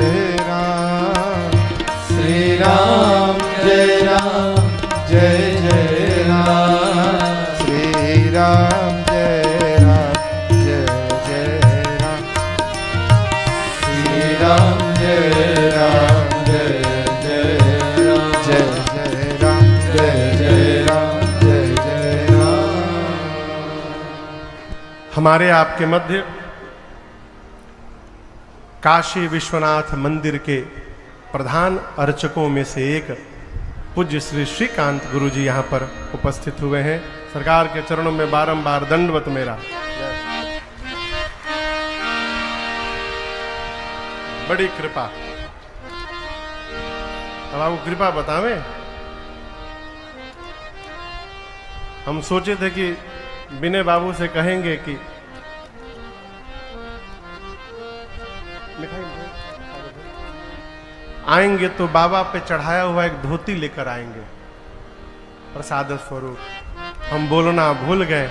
राम श्री राम जय राम जय जय राम श्री राम जय राम जय जय राम श्री राम जय राम जय जय राम जय जय राम जय जय राम जय जय राम। हमारे आपके मध्य काशी विश्वनाथ मंदिर के प्रधान अर्चकों में से एक पूज्य श्री श्रीकांत गुरु जी यहाँ पर उपस्थित हुए हैं। सरकार के चरणों में बारंबार दंडवत मेरा। बड़ी कृपा। अब आपको कृपा बतावें। हम सोचे थे कि विनय बाबू से कहेंगे कि आएंगे तो बाबा पे चढ़ाया हुआ एक धोती लेकर आएंगे प्रसाद स्वरूप। हम बोलना भूल गए।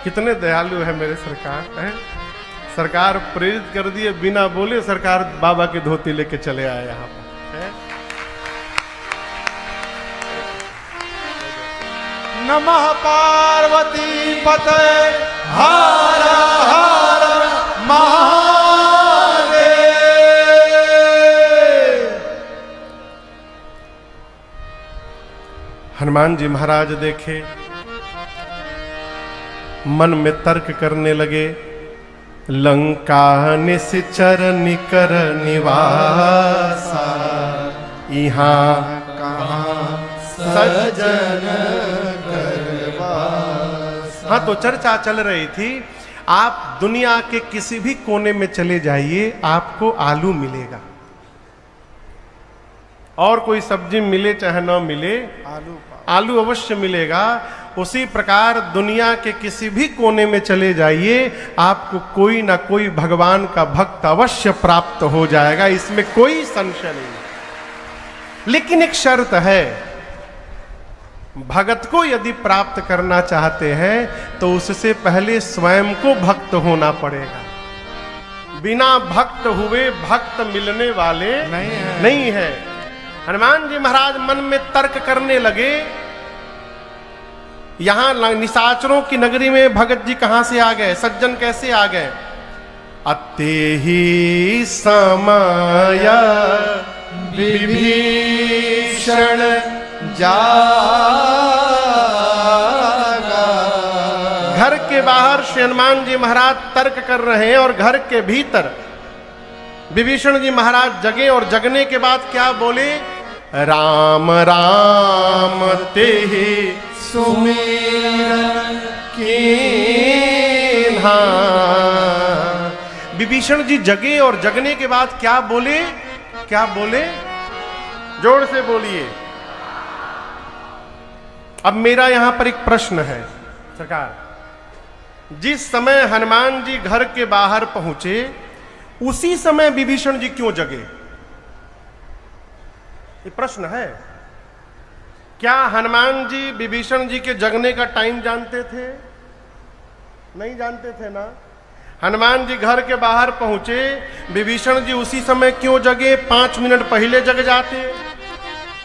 कितने दयालु है मेरे सरकार है। सरकार प्रेरित कर दिए, बिना बोले सरकार बाबा की धोती लेके चले आए यहाँ पर है? नमः पार्वती पते हर हर महादेव। हनुमान जी महाराज देखे, मन में तर्क करने लगे। लंका निश्चर निकर निवासा, यहाँ कहाँ सजन हाँ, तो चर्चा चल रही थी। आप दुनिया के किसी भी कोने में चले जाइए, आपको आलू मिलेगा। और कोई सब्जी मिले चाहे न मिले, आलू अवश्य मिलेगा। उसी प्रकार दुनिया के किसी भी कोने में चले जाइए, आपको कोई ना कोई भगवान का भक्त अवश्य प्राप्त हो जाएगा, इसमें कोई संशय नहीं। लेकिन एक शर्त है, भगत को यदि प्राप्त करना चाहते हैं तो उससे पहले स्वयं को भक्त होना पड़ेगा। बिना भक्त हुए भक्त मिलने वाले नहीं है। हनुमान जी महाराज मन में तर्क करने लगे। यहां निशाचरों की नगरी में भगत जी कहां से आ गए, सज्जन कैसे आ गए? अते ही समय विभीषण जागा। घर के बाहर श्री हनुमान जी महाराज तर्क कर रहे हैं और घर के भीतर विभीषण जी महाराज जगे और जगने के बाद क्या बोले? राम राम ते सुमिरन कीन्हा। विभीषण जी जगे और जगने के बाद क्या बोले? क्या बोले? जोर से बोलिए। अब मेरा यहां पर एक प्रश्न है सरकार। जिस समय हनुमान जी घर के बाहर पहुंचे, उसी समय विभीषण जी क्यों जगे? ये प्रश्न है। क्या हनुमान जी विभीषण जी के जगने का टाइम जानते थे? नहीं जानते थे ना। हनुमान जी घर के बाहर पहुंचे, विभीषण जी उसी समय क्यों जगे? 5 मिनट पहले जग जाते,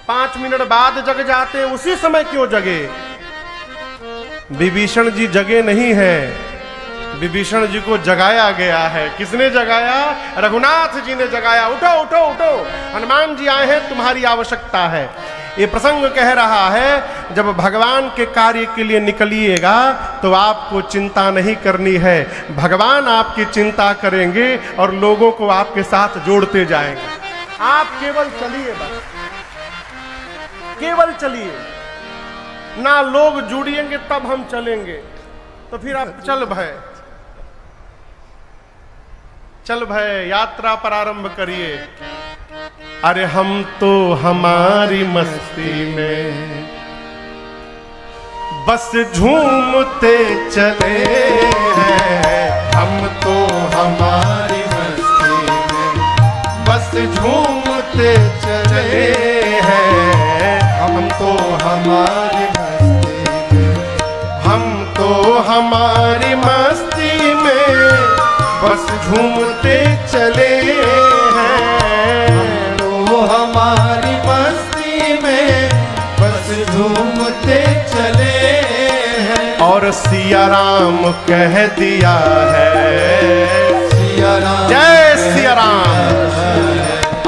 5 मिनट बाद जग जाते, उसी समय क्यों जगे? विभीषण जी जगे नहीं है, विभीषण जी को जगाया गया है। किसने जगाया? रघुनाथ जी ने जगाया। उठो उठो उठो, हनुमान जी आए हैं, तुम्हारी आवश्यकता है। ये प्रसंग कह रहा है, जब भगवान के कार्य के लिए निकलिएगा तो आपको चिंता नहीं करनी है, भगवान आपकी चिंता करेंगे और लोगों को आपके साथ जोड़ते जाएंगे। आप केवल चलिए, बस केवल चलिए। ना लोग जुड़ेंगे तब हम चलेंगे। तो फिर आप चल भय, चल भय, यात्रा प्रारंभ करिए। अरे हम तो हमारी मस्ती में बस झूमते चले हैं, हम तो हमारी मस्ती में बस झूमते चले हैं, हम तो हमारी मस्ती में, हम तो हमारी मस्ती में बस झूमते चले हैं, हम तो हमारी मस्ती में बस झूमते चले हैं। और सिया राम कह दिया है, सिया राम जय सिया राम,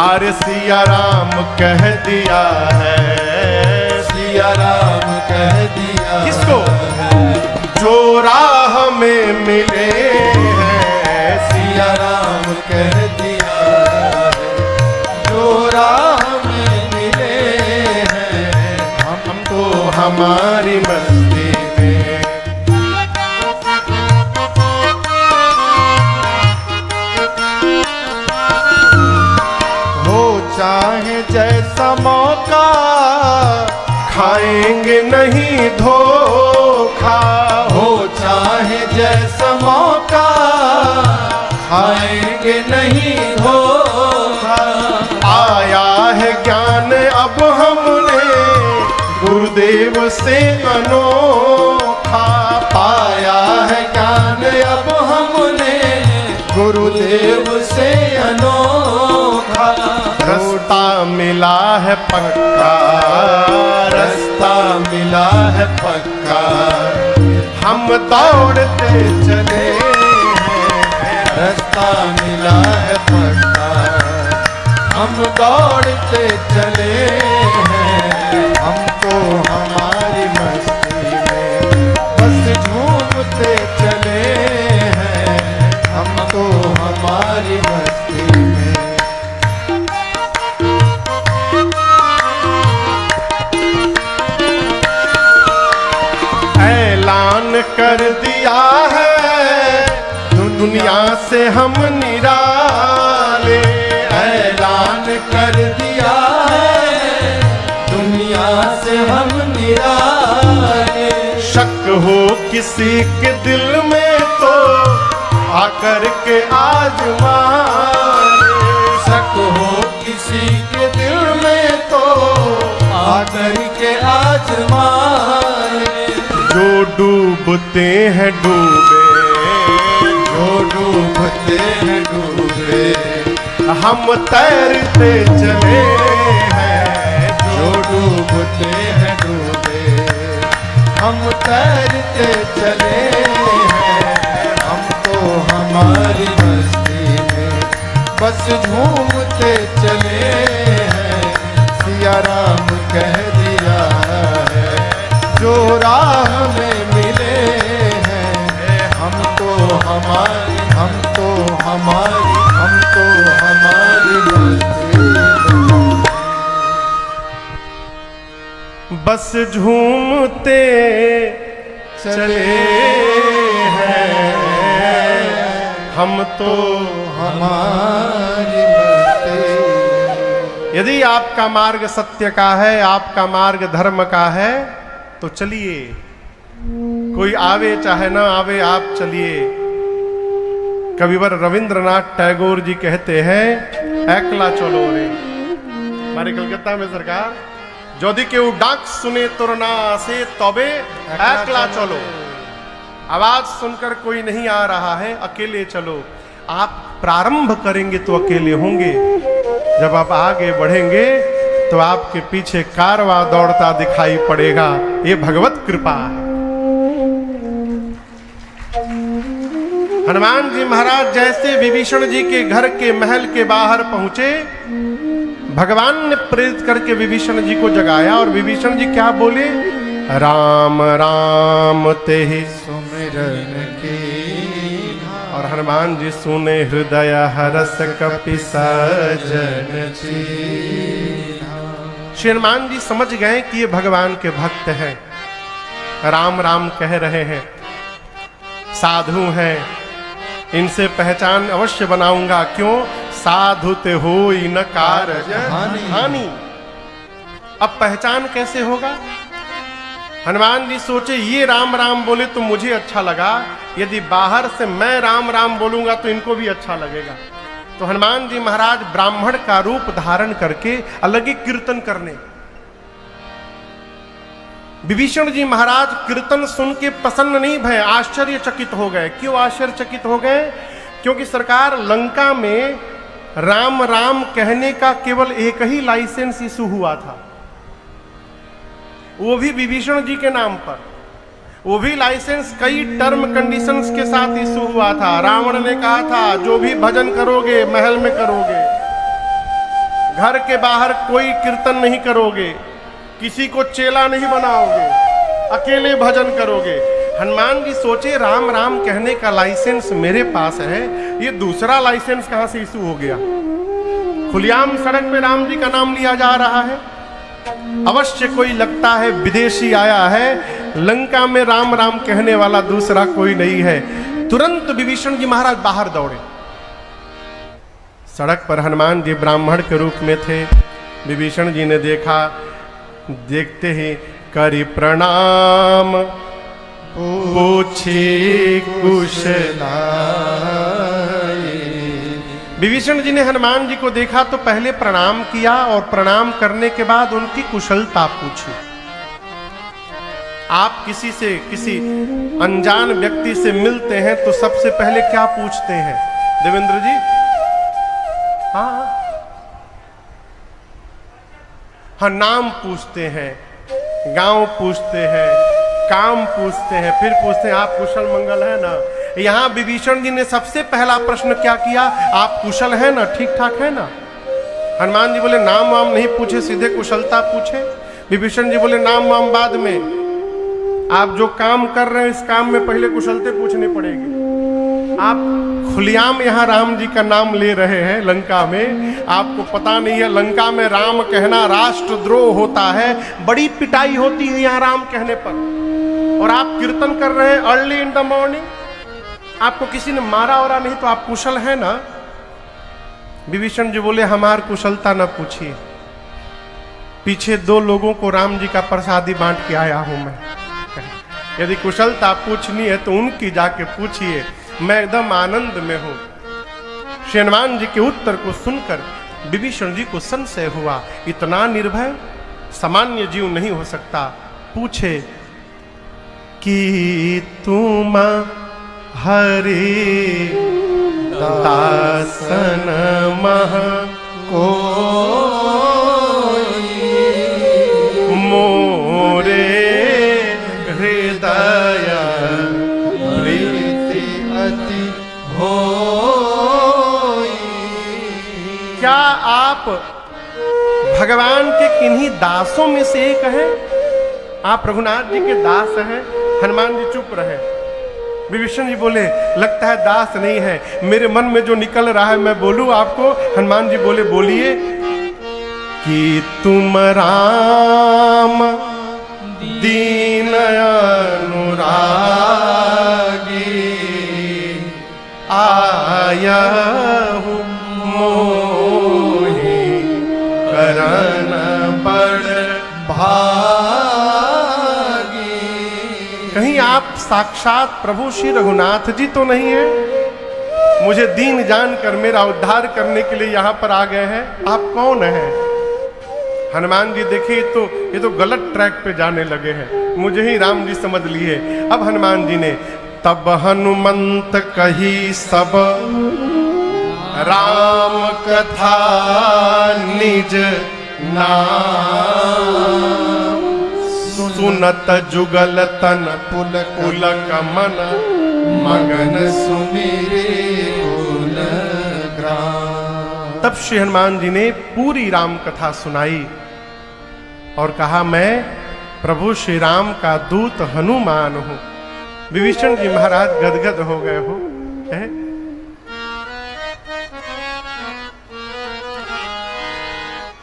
अरे सिया राम कह दिया है, सिया राम कह दिया किसको? जो राह में मिले हैं, सिया राम कह दिया है, जो राह में मिले हैं, हम तो हमारी मस्ती में। हो चाहे जैसा मौका खाएंगे नहीं धोखा, हो चाहे जैसा मौका खाएंगे नहीं धोखा। आया है ज्ञान अब हमने गुरुदेव से अनोखा, पाया है ज्ञान अब हमने गुरुदेव से अनोखा। रास्ता मिला है पक्का, रास्ता मिला है पक्का, हम दौड़ते चले हैं, रास्ता मिला है पक्का, हम दौड़ते चले हैं, हमको हमारी मस्ती में बस झूमते चले हैं, हमको हमारी मस्ती में। ऐलान कर दिया है दुनिया से हम निराले, ऐलान कर दिया है दुनिया से हम निराले। शक हो किसी के दिल में तो आकर के आजमा ले, शक हो किसी के दिल में तो आकर के आजमा ले। जो डूबते हैं डूबे, जो डूबते हैं डूबे, हम तैरते चले हैं, जो डूबते हैं डूबे, हम तैरते चले हैं, हमको हमारी मस्ती में बस झूमते चले हैं, सिया राम कह दिया है, जो राह में मिले हैं, हमको हमारी, हमको हमारी, हमको हमारी मस्ती में बस झूमते चले हैं, हम तो। हमारी मस्ती। यदि आपका मार्ग सत्य का है, आपका मार्ग धर्म का है, तो चलिए, कोई आवे चाहे ना आवे, आप चलिए। कविवर रविंद्रनाथ टैगोर जी कहते हैं, एकला चलो रे। हमारे कलकत्ता में सरकार, यदि केउ डाक सुने तुरना से तबे एकला चलो। आवाज सुनकर कोई नहीं आ रहा है, अकेले चलो। आप प्रारंभ करेंगे तो अकेले होंगे, जब आप आगे बढ़ेंगे तो आपके पीछे कारवां दौड़ता दिखाई पड़ेगा। ये भगवत कृपा है। हनुमान जी महाराज जैसे विभीषण जी के घर के महल के बाहर पहुंचे, भगवान ने प्रेरित करके विभीषण जी को जगाया, और विभीषण जी क्या बोले? राम राम तेहि सुमिरन की। और हनुमान जी सुने हृदय हरस कपि सजन चीन्हा। श्री हनुमान जी समझ गए कि ये भगवान के भक्त हैं, राम राम कह रहे हैं, साधु हैं, इनसे पहचान अवश्य बनाऊंगा। क्यों? साधु ते होई न कारज हानि। हानि। अब पहचान कैसे होगा? हनुमान जी सोचे ये राम राम बोले तो मुझे अच्छा लगा, यदि बाहर से मैं राम राम बोलूंगा तो इनको भी अच्छा लगेगा। तो हनुमान जी महाराज ब्राह्मण का रूप धारण करके अलग ही कीर्तन करने। विभीषण जी महाराज कीर्तन सुन के प्रसन्न नहीं भय, आश्चर्यचकित हो गए। क्यों आश्चर्यचकित हो गए? क्योंकि सरकार लंका में राम राम कहने का केवल एक ही लाइसेंस इशू हुआ था, वो भी विभीषण जी के नाम पर। वो भी लाइसेंस कई टर्म कंडीशंस के साथ इशू हुआ था। रावण ने कहा था जो भी भजन करोगे महल में करोगे, घर के बाहर कोई कीर्तन नहीं करोगे, किसी को चेला नहीं बनाओगे, अकेले भजन करोगे। हनुमान जी सोचे राम राम कहने का लाइसेंस मेरे पास है, ये दूसरा लाइसेंस कहां से इशू हो गया? खुलेआम सड़क पे राम जी का नाम लिया जा रहा है, अवश्य कोई लगता है विदेशी आया है, लंका में राम राम कहने वाला दूसरा कोई नहीं है। तुरंत विभीषण जी महाराज बाहर दौड़े। सड़क पर हनुमान जी ब्राह्मण के रूप में थे। विभीषण जी ने देखा, देखते ही करी प्रणाम पूछी कुशला। विभीषण जी ने हनुमान जी को देखा तो पहले प्रणाम किया और प्रणाम करने के बाद उनकी कुशलता पूछी। आप किसी अनजान व्यक्ति से मिलते हैं तो सबसे पहले क्या पूछते हैं देवेंद्र जी? हाँ, नाम पूछते हैं, गांव पूछते हैं, काम पूछते हैं, फिर पूछते हैं आप कुशल मंगल है ना। यहां विभीषण जी ने सबसे पहला प्रश्न क्या किया? आप कुशल है ना, ठीक ठाक है ना? हनुमान जी बोले नाम वाम नहीं पूछे, सीधे कुशलता पूछे। विभीषण जी बोले नाम वाम बाद में, आप जो काम कर रहे हैं इस काम में पहले कुशलते पूछनी पड़ेगी। आप खुलेआम यहाँ राम जी का नाम ले रहे हैं लंका में, आपको पता नहीं है लंका में राम कहना राष्ट्रद्रोह होता है, बड़ी पिटाई होती है यहाँ राम कहने पर। और आप कीर्तन कर रहे हैं अर्ली इन द मॉर्निंग, आपको किसी ने मारा और नहीं तो आप कुशल है ना? विभीषण जी बोले हमार कुशलता न पूछिए, पीछे 2 लोगों को राम जी का प्रसादी बांट के आया हूं मैं। यदि कुशलता पूछनी है तो उनकी जाके पूछिए, मैं एकदम आनंद में हूं। श्री हनुमान जी के उत्तर को सुनकर विभीषण जी को संशय हुआ, इतना निर्भय सामान्य जीव नहीं हो सकता। पूछे कि तुम हरि दासन मह को मोरे हृदय प्रीति अति हो। क्या आप भगवान के किन्हीं दासों में से एक हैं? आप रघुनाथ जी के दास हैं? हनुमान जी चुप रहे। विभीषण जी बोले लगता है दास नहीं है, मेरे मन में जो निकल रहा है मैं बोलूं आपको? हनुमान जी बोले बोलिए। कि तुम राम दीन अनुरागी आयहु मोहि करन बड़ भागी। कहीं आप साक्षात प्रभु श्री रघुनाथ जी तो नहीं है? मुझे दीन जानकर मेरा उद्धार करने के लिए यहाँ पर आ गए हैं, आप कौन हैं? हनुमान जी देखे तो ये तो गलत ट्रैक पे जाने लगे हैं, मुझे ही राम जी समझ लिए। अब हनुमान जी ने तब हनुमंत कही सब राम कथा निज नाम। सुनत जुगल तन पुलक मन मगन सुमिरे कुल ग्राम। तब श्री हनुमान जी ने पूरी राम कथा सुनाई और कहा मैं प्रभु श्री राम का दूत हनुमान हूं। विभीषण जी महाराज गदगद हो गए हो।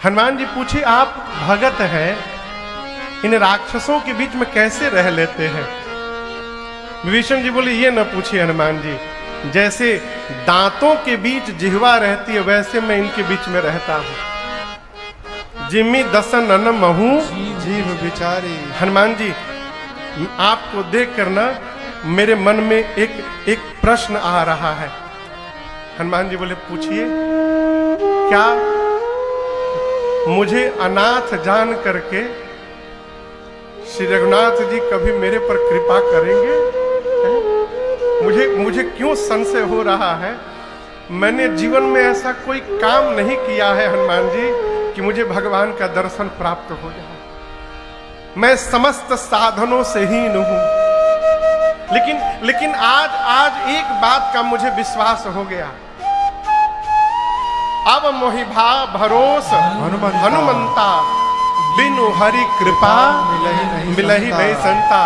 हनुमान जी पूछे आप भगत हैं, इन राक्षसों के बीच में कैसे रह लेते हैं? विभीषण जी बोले ये न पूछिए हनुमान जी, जैसे दांतों के बीच जिह्वा रहती है, वैसे मैं इनके बीच में रहता हूं। जिम्मी दसन न महू जीव बिचारी। हनुमान जी, आपको देख कर ना मेरे मन में एक प्रश्न आ रहा है। हनुमान जी बोले, पूछिए। क्या मुझे अनाथ जान करके श्री रघुनाथ जी कभी मेरे पर कृपा करेंगे? मुझे क्यों संशय हो रहा है? मैंने जीवन में ऐसा कोई काम नहीं किया है हनुमान जी कि मुझे भगवान का दर्शन प्राप्त हो जाए। मैं समस्त साधनों से हीन हूं, लेकिन आज एक बात का मुझे विश्वास हो गया। अब मोहि भा भरोस हनुमंता, बिनु हरि कृपा मिलहि नहीं संता।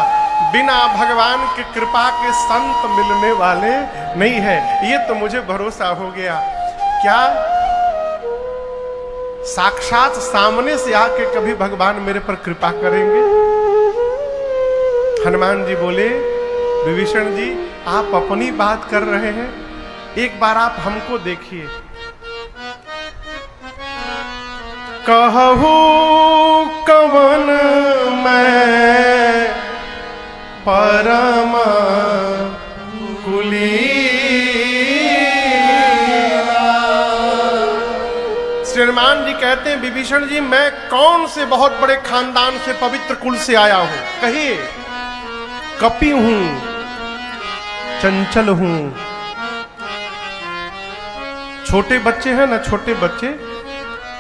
बिना भगवान की कृपा के संत मिलने वाले नहीं है, ये तो मुझे भरोसा हो गया। क्या साक्षात सामने से आके कभी भगवान मेरे पर कृपा करेंगे? हनुमान जी बोले, विभीषण जी, आप अपनी बात कर रहे हैं, एक बार आप हमको देखिए। कहू कवन मैं परम कुलीना। श्री हनुमान जी कहते हैं, विभीषण जी, मैं कौन से बहुत बड़े खानदान से, पवित्र कुल से आया हूं? कहिए। कपि हूं, चंचल हूं। छोटे बच्चे हैं ना, छोटे बच्चे,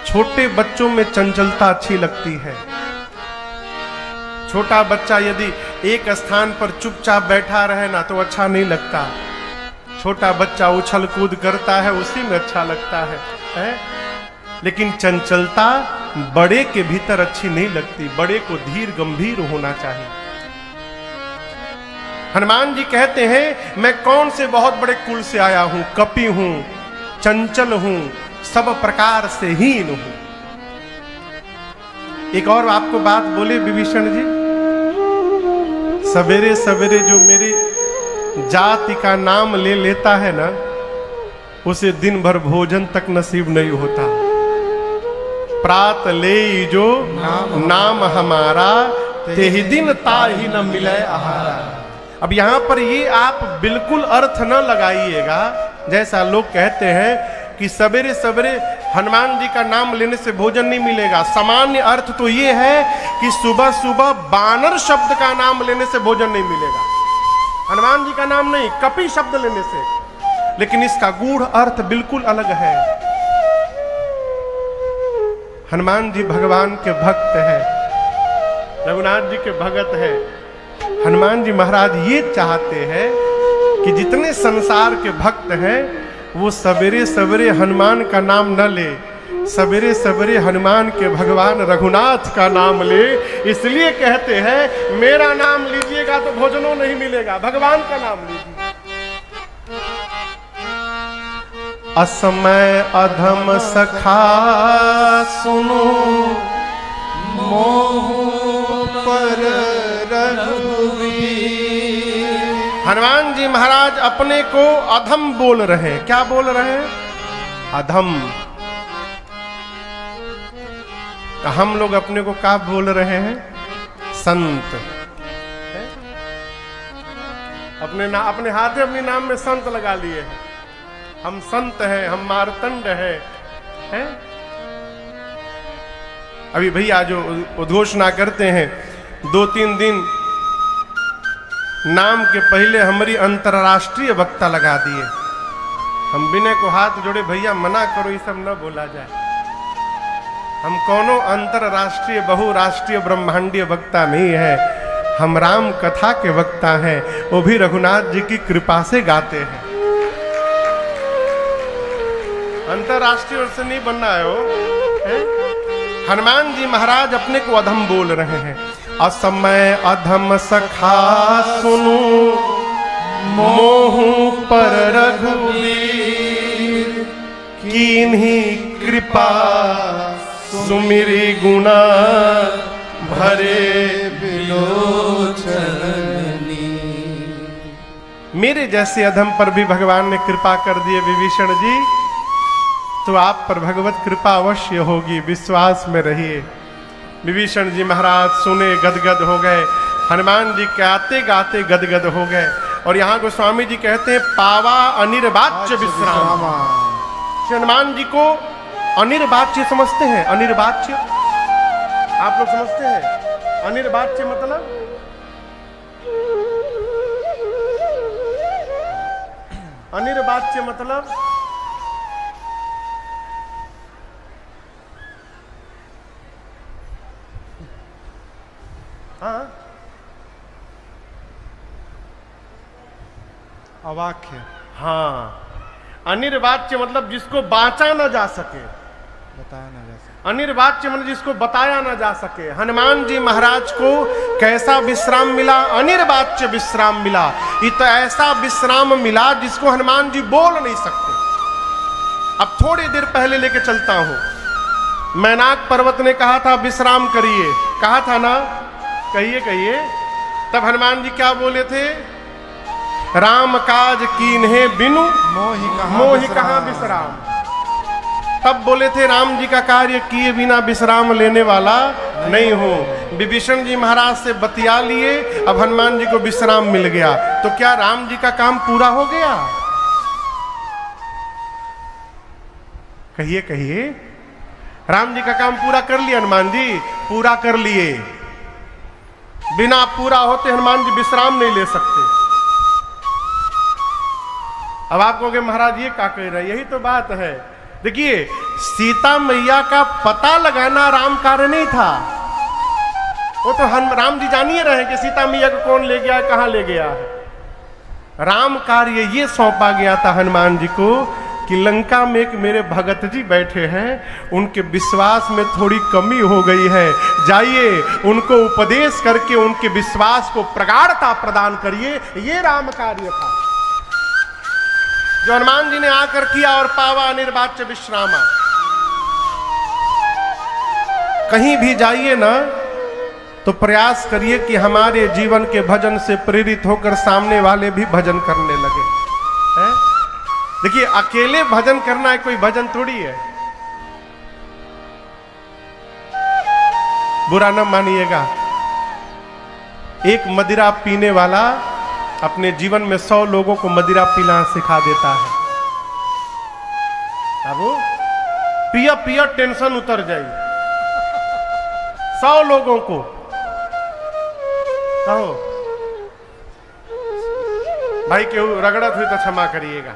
छोटे बच्चों में चंचलता अच्छी लगती है। छोटा बच्चा यदि एक स्थान पर चुपचाप बैठा रहे ना तो अच्छा नहीं लगता। छोटा बच्चा उछल कूद करता है, उसी में अच्छा लगता है? लेकिन चंचलता बड़े के भीतर अच्छी नहीं लगती। बड़े को धीर गंभीर होना चाहिए। हनुमान जी कहते हैं, मैं कौन से बहुत बड़े कुल से आया हूं? कपि हूं, चंचल हूं, सब प्रकार से हीन हूं। एक और आपको बात बोले विभीषण जी, सवेरे सवेरे जो मेरी जाति का नाम ले लेता है ना, उसे दिन भर भोजन तक नसीब नहीं होता। प्रात ले जो नाम हमारा, तेहि दिन ताहि न मिले आहारा। अब यहां पर ये आप बिल्कुल अर्थ न लगाइएगा जैसा लोग कहते हैं कि सवेरे सवेरे हनुमान जी का नाम लेने से भोजन नहीं मिलेगा। सामान्य अर्थ तो ये है कि सुबह सुबह बानर शब्द का नाम लेने से भोजन नहीं मिलेगा। हनुमान जी का नाम नहीं, कपि शब्द लेने से। लेकिन इसका गूढ़ अर्थ बिल्कुल अलग है। हनुमान जी भगवान के भक्त हैं, रघुनाथ जी के भगत हैं। हनुमान जी महाराज ये चाहते हैं कि जितने संसार के भक्त हैं वो सवेरे सवेरे हनुमान का नाम न ले, सवेरे सवेरे हनुमान के भगवान रघुनाथ का नाम ले। इसलिए कहते हैं, मेरा नाम लीजिएगा तो भोजनों नहीं मिलेगा, भगवान का नाम लीजिए। असमय अधम सखा सुनो, मोह पर रघुवीर। हनुमान जी महाराज अपने को अधम बोल रहे हैं। क्या बोल रहे हैं? अधम। हम लोग अपने को क्या बोल रहे हैं? संत। अपने हाथे अपने नाम में संत लगा लिए हैं। हम संत हैं, हम मार्तंड हैं। अभी भैया जो उद्घोषणा करते हैं, 2-3 दिन नाम के पहले हमारी अंतरराष्ट्रीय वक्ता लगा दिए। हम विनय को हाथ जोड़े, भैया मना करो, ये सब न बोला जाए। हम कोनो अंतरराष्ट्रीय बहुराष्ट्रीय ब्रह्मांडीय वक्ता नहीं है, हम राम कथा के वक्ता हैं, वो भी रघुनाथ जी की कृपा से गाते हैं। अंतरराष्ट्रीय ओर से नहीं बनना है वो। हनुमान जी महाराज अपने को अधम बोल रहे हैं। असमय अधम सखा सुनु, मोह पर रघुवीर। कीन्ही कृपा सुमिरी गुना, भरे बिलोचनी। मेरे जैसे अधम पर भी भगवान ने कृपा कर दिए विभीषण जी, तो आप पर भगवत कृपा अवश्य होगी, विश्वास में रहिए। विभीषण जी महाराज सुने, गदगद हो गए। हनुमान जी गाते गाते गदगद हो गए। और यहाँ गोस्वामी जी कहते हैं पावा अनिर्वाच्य विश्राम। हनुमान जी को अनिर्वाच्य समझते हैं। अनिर्वाच्य आप लोग समझते हैं? अनिर्वाच्य मतलब अनिर्वाच्य मतलब हाँ अवाक्य। हाँ, अनिर्वाच्य मतलब जिसको बांचा ना जा सके, बताया ना जा सके। अनिर्वाच्य मतलब जिसको बताया ना जा सके। हनुमान जी महाराज को कैसा विश्राम मिला? अनिर्वाच्य विश्राम मिला। ये तो ऐसा विश्राम मिला जिसको हनुमान जी बोल नहीं सकते। अब थोड़ी देर पहले लेके चलता हूं। मैनाक पर्वत ने कहा था विश्राम करिए, कहा था ना, कहिए कहिए। तब हनुमान जी क्या बोले थे? राम काज कीन्हे बिनु मोहि कहां विश्राम। तब बोले थे राम जी का कार्य किए बिना विश्राम लेने वाला नहीं हो। विभीषण जी महाराज से बतिया लिए, अब हनुमान जी को विश्राम मिल गया, तो क्या राम जी का काम पूरा हो गया? कहिए कहिए। राम जी का काम पूरा कर लिया हनुमान जी? पूरा कर लिए। बिना पूरा होते हनुमान जी विश्राम नहीं ले सकते। अब आप कहोगे महाराज ये क्या कह रहे हैं? यही तो बात है। देखिए, सीता मैया का पता लगाना राम कार्य नहीं था। वो तो हम राम जी जानिए रहे कि सीता मैया को कौन ले गया, कहां ले गया है। राम कार्य ये सौंपा गया था हनुमान जी को कि लंका में एक मेरे भगत जी बैठे हैं, उनके विश्वास में थोड़ी कमी हो गई है, जाइए उनको उपदेश करके उनके विश्वास को प्रगाढ़ता प्रदान करिए। ये राम कार्य था जो हनुमान जी ने आकर किया। और पावा अनिर्वाच्य विश्रामा। कहीं भी जाइए ना तो प्रयास करिए कि हमारे जीवन के भजन से प्रेरित होकर सामने वाले भी भजन करने लगे। हैं? देखिए, अकेले भजन करना है कोई भजन थोड़ी है। बुरा न मानिएगा, एक मदिरा पीने वाला अपने जीवन में 100 लोगों को मदिरा पीना सिखा देता है। बाबू पिया पिया टेंशन उतर जाए। 100 लोगों को कहो भाई केहू रगड़त हुई तो क्षमा करिएगा।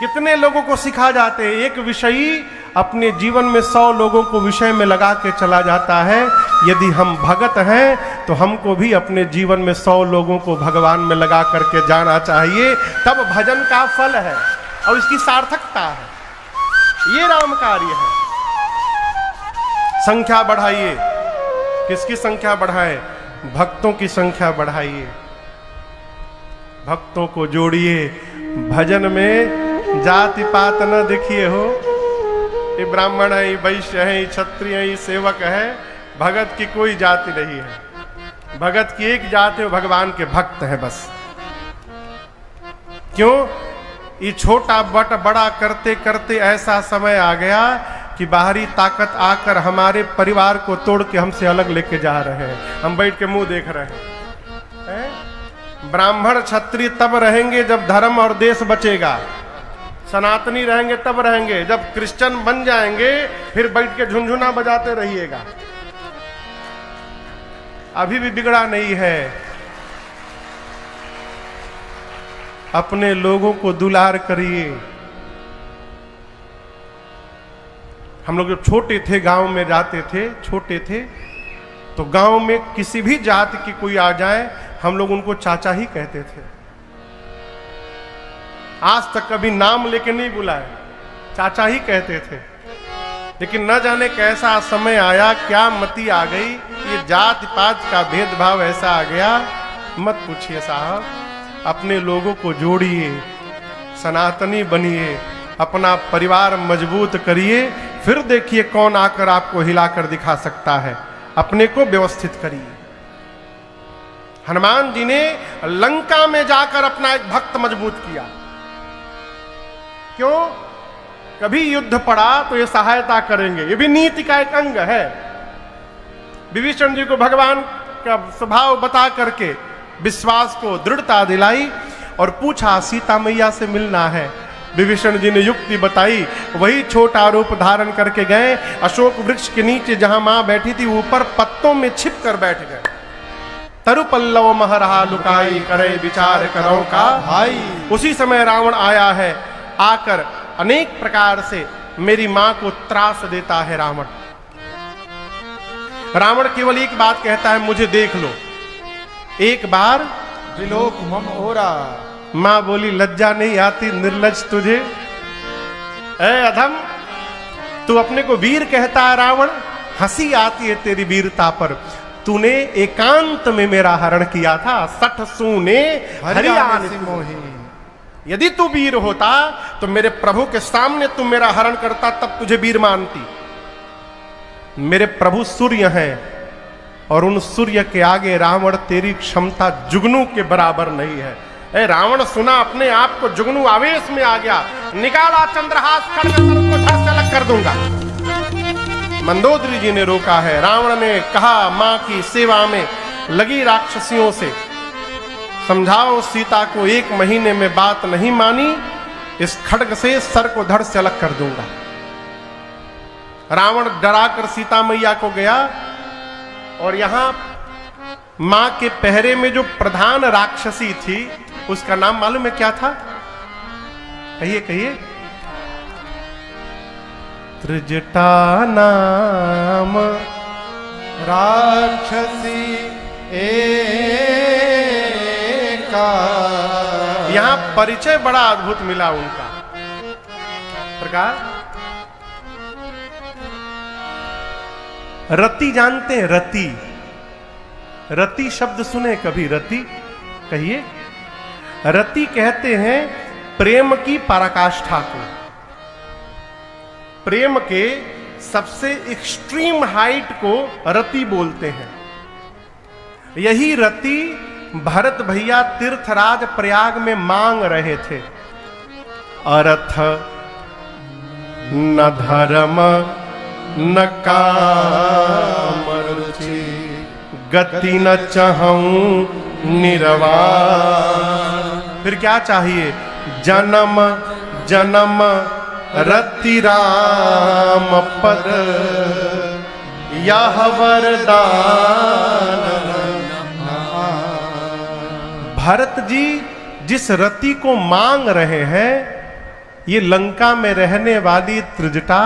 कितने लोगों को सिखा जाते हैं। एक विषयी अपने जीवन में 100 लोगों को विषय में लगा के चला जाता है। यदि हम भगत हैं तो हमको भी अपने जीवन में 100 लोगों को भगवान में लगा करके जाना चाहिए, तब भजन का फल है और इसकी सार्थकता है। ये राम कार्य है। संख्या बढ़ाइए। किसकी संख्या बढ़ाएं? भक्तों की संख्या बढ़ाइए, भक्तों को जोड़िए। भजन में जाति पात न देखिए हो, ये ब्राह्मण है, ये वैश्य है, ये क्षत्रिय है, ये सेवक है। भगत की कोई जाति नहीं है। भगत की एक जाति है, भगवान के भक्त है बस। क्यों? ये छोटा बट बड़ा करते करते ऐसा समय आ गया कि बाहरी ताकत आकर हमारे परिवार को तोड़ के हमसे अलग लेके जा रहे हैं। हम बैठ के मुंह देख रहे हैं। ब्राह्मण क्षत्रिय तब रहेंगे जब धर्म और देश बचेगा। सनातनी रहेंगे तब रहेंगे, जब क्रिश्चियन बन जाएंगे फिर बैठ के झुनझुना बजाते रहिएगा। अभी भी बिगड़ा नहीं है। अपने लोगों को दुलार करिए। हम लोग जब छोटे थे, गांव में जाते थे, छोटे थे, तो गांव में किसी भी जाति की कोई आ जाए हम लोग उनको चाचा ही कहते थे। आज तक कभी नाम लेके नहीं बुलाए, चाचा ही कहते थे। लेकिन न जाने कैसा समय आया, क्या मति आ गई, ये जात पात का भेदभाव ऐसा आ गया, मत पूछिए साहब। अपने लोगों को जोड़िए, सनातनी बनिए, अपना परिवार मजबूत करिए, फिर देखिए कौन आकर आपको हिलाकर दिखा सकता है। अपने को व्यवस्थित करिए। हनुमान जी ने लंका में जाकर अपना एक भक्त मजबूत किया। क्यों? कभी युद्ध पड़ा तो ये सहायता करेंगे, ये भी नीति का एक अंग है। विभीषण जी को भगवान का स्वभाव बता करके विश्वास को दृढ़ता दिलाई और पूछा सीता मैया से मिलना है। विभीषण जी ने युक्ति बताई, वही छोटा रूप धारण करके गए। अशोक वृक्ष के नीचे जहां मां बैठी थी ऊपर पत्तों में छिप कर बैठ गए। तरु पल्लव मह रहा लुकाई, करे विचार करो का भाई। उसी समय रावण आया है, आकर अनेक प्रकार से मेरी मां को त्रास देता है। रावण केवल एक बात कहता है, मुझे देख लो एक बार। विलोक मम ओरा। मां बोली, लज्जा नहीं आती निर्लज तुझे? ऐ अधम, तू अपने को वीर कहता है रावण, हंसी आती है तेरी वीरता पर। तूने एकांत में मेरा हरण किया था, सठ सूने हरियाण मोही। यदि तू वीर होता तो मेरे प्रभु के सामने तू मेरा हरण करता, तब तुझे वीर मानती। मेरे प्रभु सूर्य हैं और उन सूर्य के आगे रावण तेरी क्षमता जुगनू के बराबर नहीं है। ए रावण सुना, अपने आप को जुगनू आवेश में आ गया, निकाला चंद्रहास, खड्ग सर को धड़ से अलग कर दूंगा। मंदोदरी जी ने रोका है। रावण ने कहा, मां की सेवा में लगी राक्षसियों से समझाओ सीता को, 1 महीने में बात नहीं मानी, इस खड्ग से सर को धड़ से अलग कर दूंगा। रावण डराकर सीता मैया को गया और यहां मां के पहरे में जो प्रधान राक्षसी थी उसका नाम मालूम है क्या था? कहिए कहिए। त्रिजटा नाम राक्षसी एका। यहां परिचय बड़ा अद्भुत मिला उनका। प्रकार रति जानते हैं? रति, रति शब्द सुने कभी? रति कहिए। रति कहते हैं प्रेम की पराकाष्ठा को, प्रेम के सबसे एक्सट्रीम हाइट को रति बोलते हैं। यही रति भरत भैया तीर्थराज प्रयाग में मांग रहे थे। अर्थ न धर्म न काम रुचि, गति न चाहूं निर्वाण। फिर क्या चाहिए? जन्म जन्म रति राम पद, यह वरदान। भरत जी जिस रति को मांग रहे हैं, ये लंका में रहने वाली त्रिजटा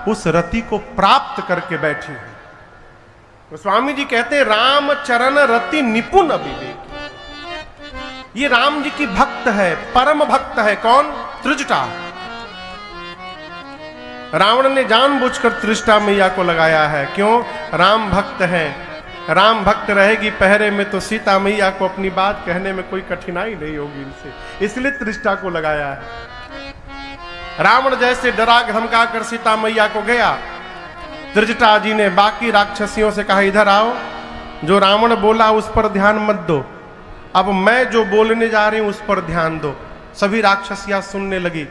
उस रति को प्राप्त करके बैठी है। तो स्वामी जी कहते हैं, राम चरण रति निपुण विवेक। ये राम जी की भक्त है, परम भक्त है। कौन? त्रिजटा। रावण ने जानबूझकर त्रिजटा मैया को लगाया है। क्यों? राम भक्त है। राम भक्त रहेगी पहरे में तो सीता मैया को अपनी बात कहने में कोई कठिनाई नहीं होगी इनसे, इसलिए त्रिजटा को लगाया है। रावण जैसे डरा धमका कर सीता मैया को गया, त्रिजटा जी ने बाकी राक्षसियों से कहा, इधर आओ, जो रावण बोला उस पर ध्यान मत दो, अब मैं जो बोलने जा रही हूं उस पर ध्यान दो। सभी राक्षसियां सुनने लगी।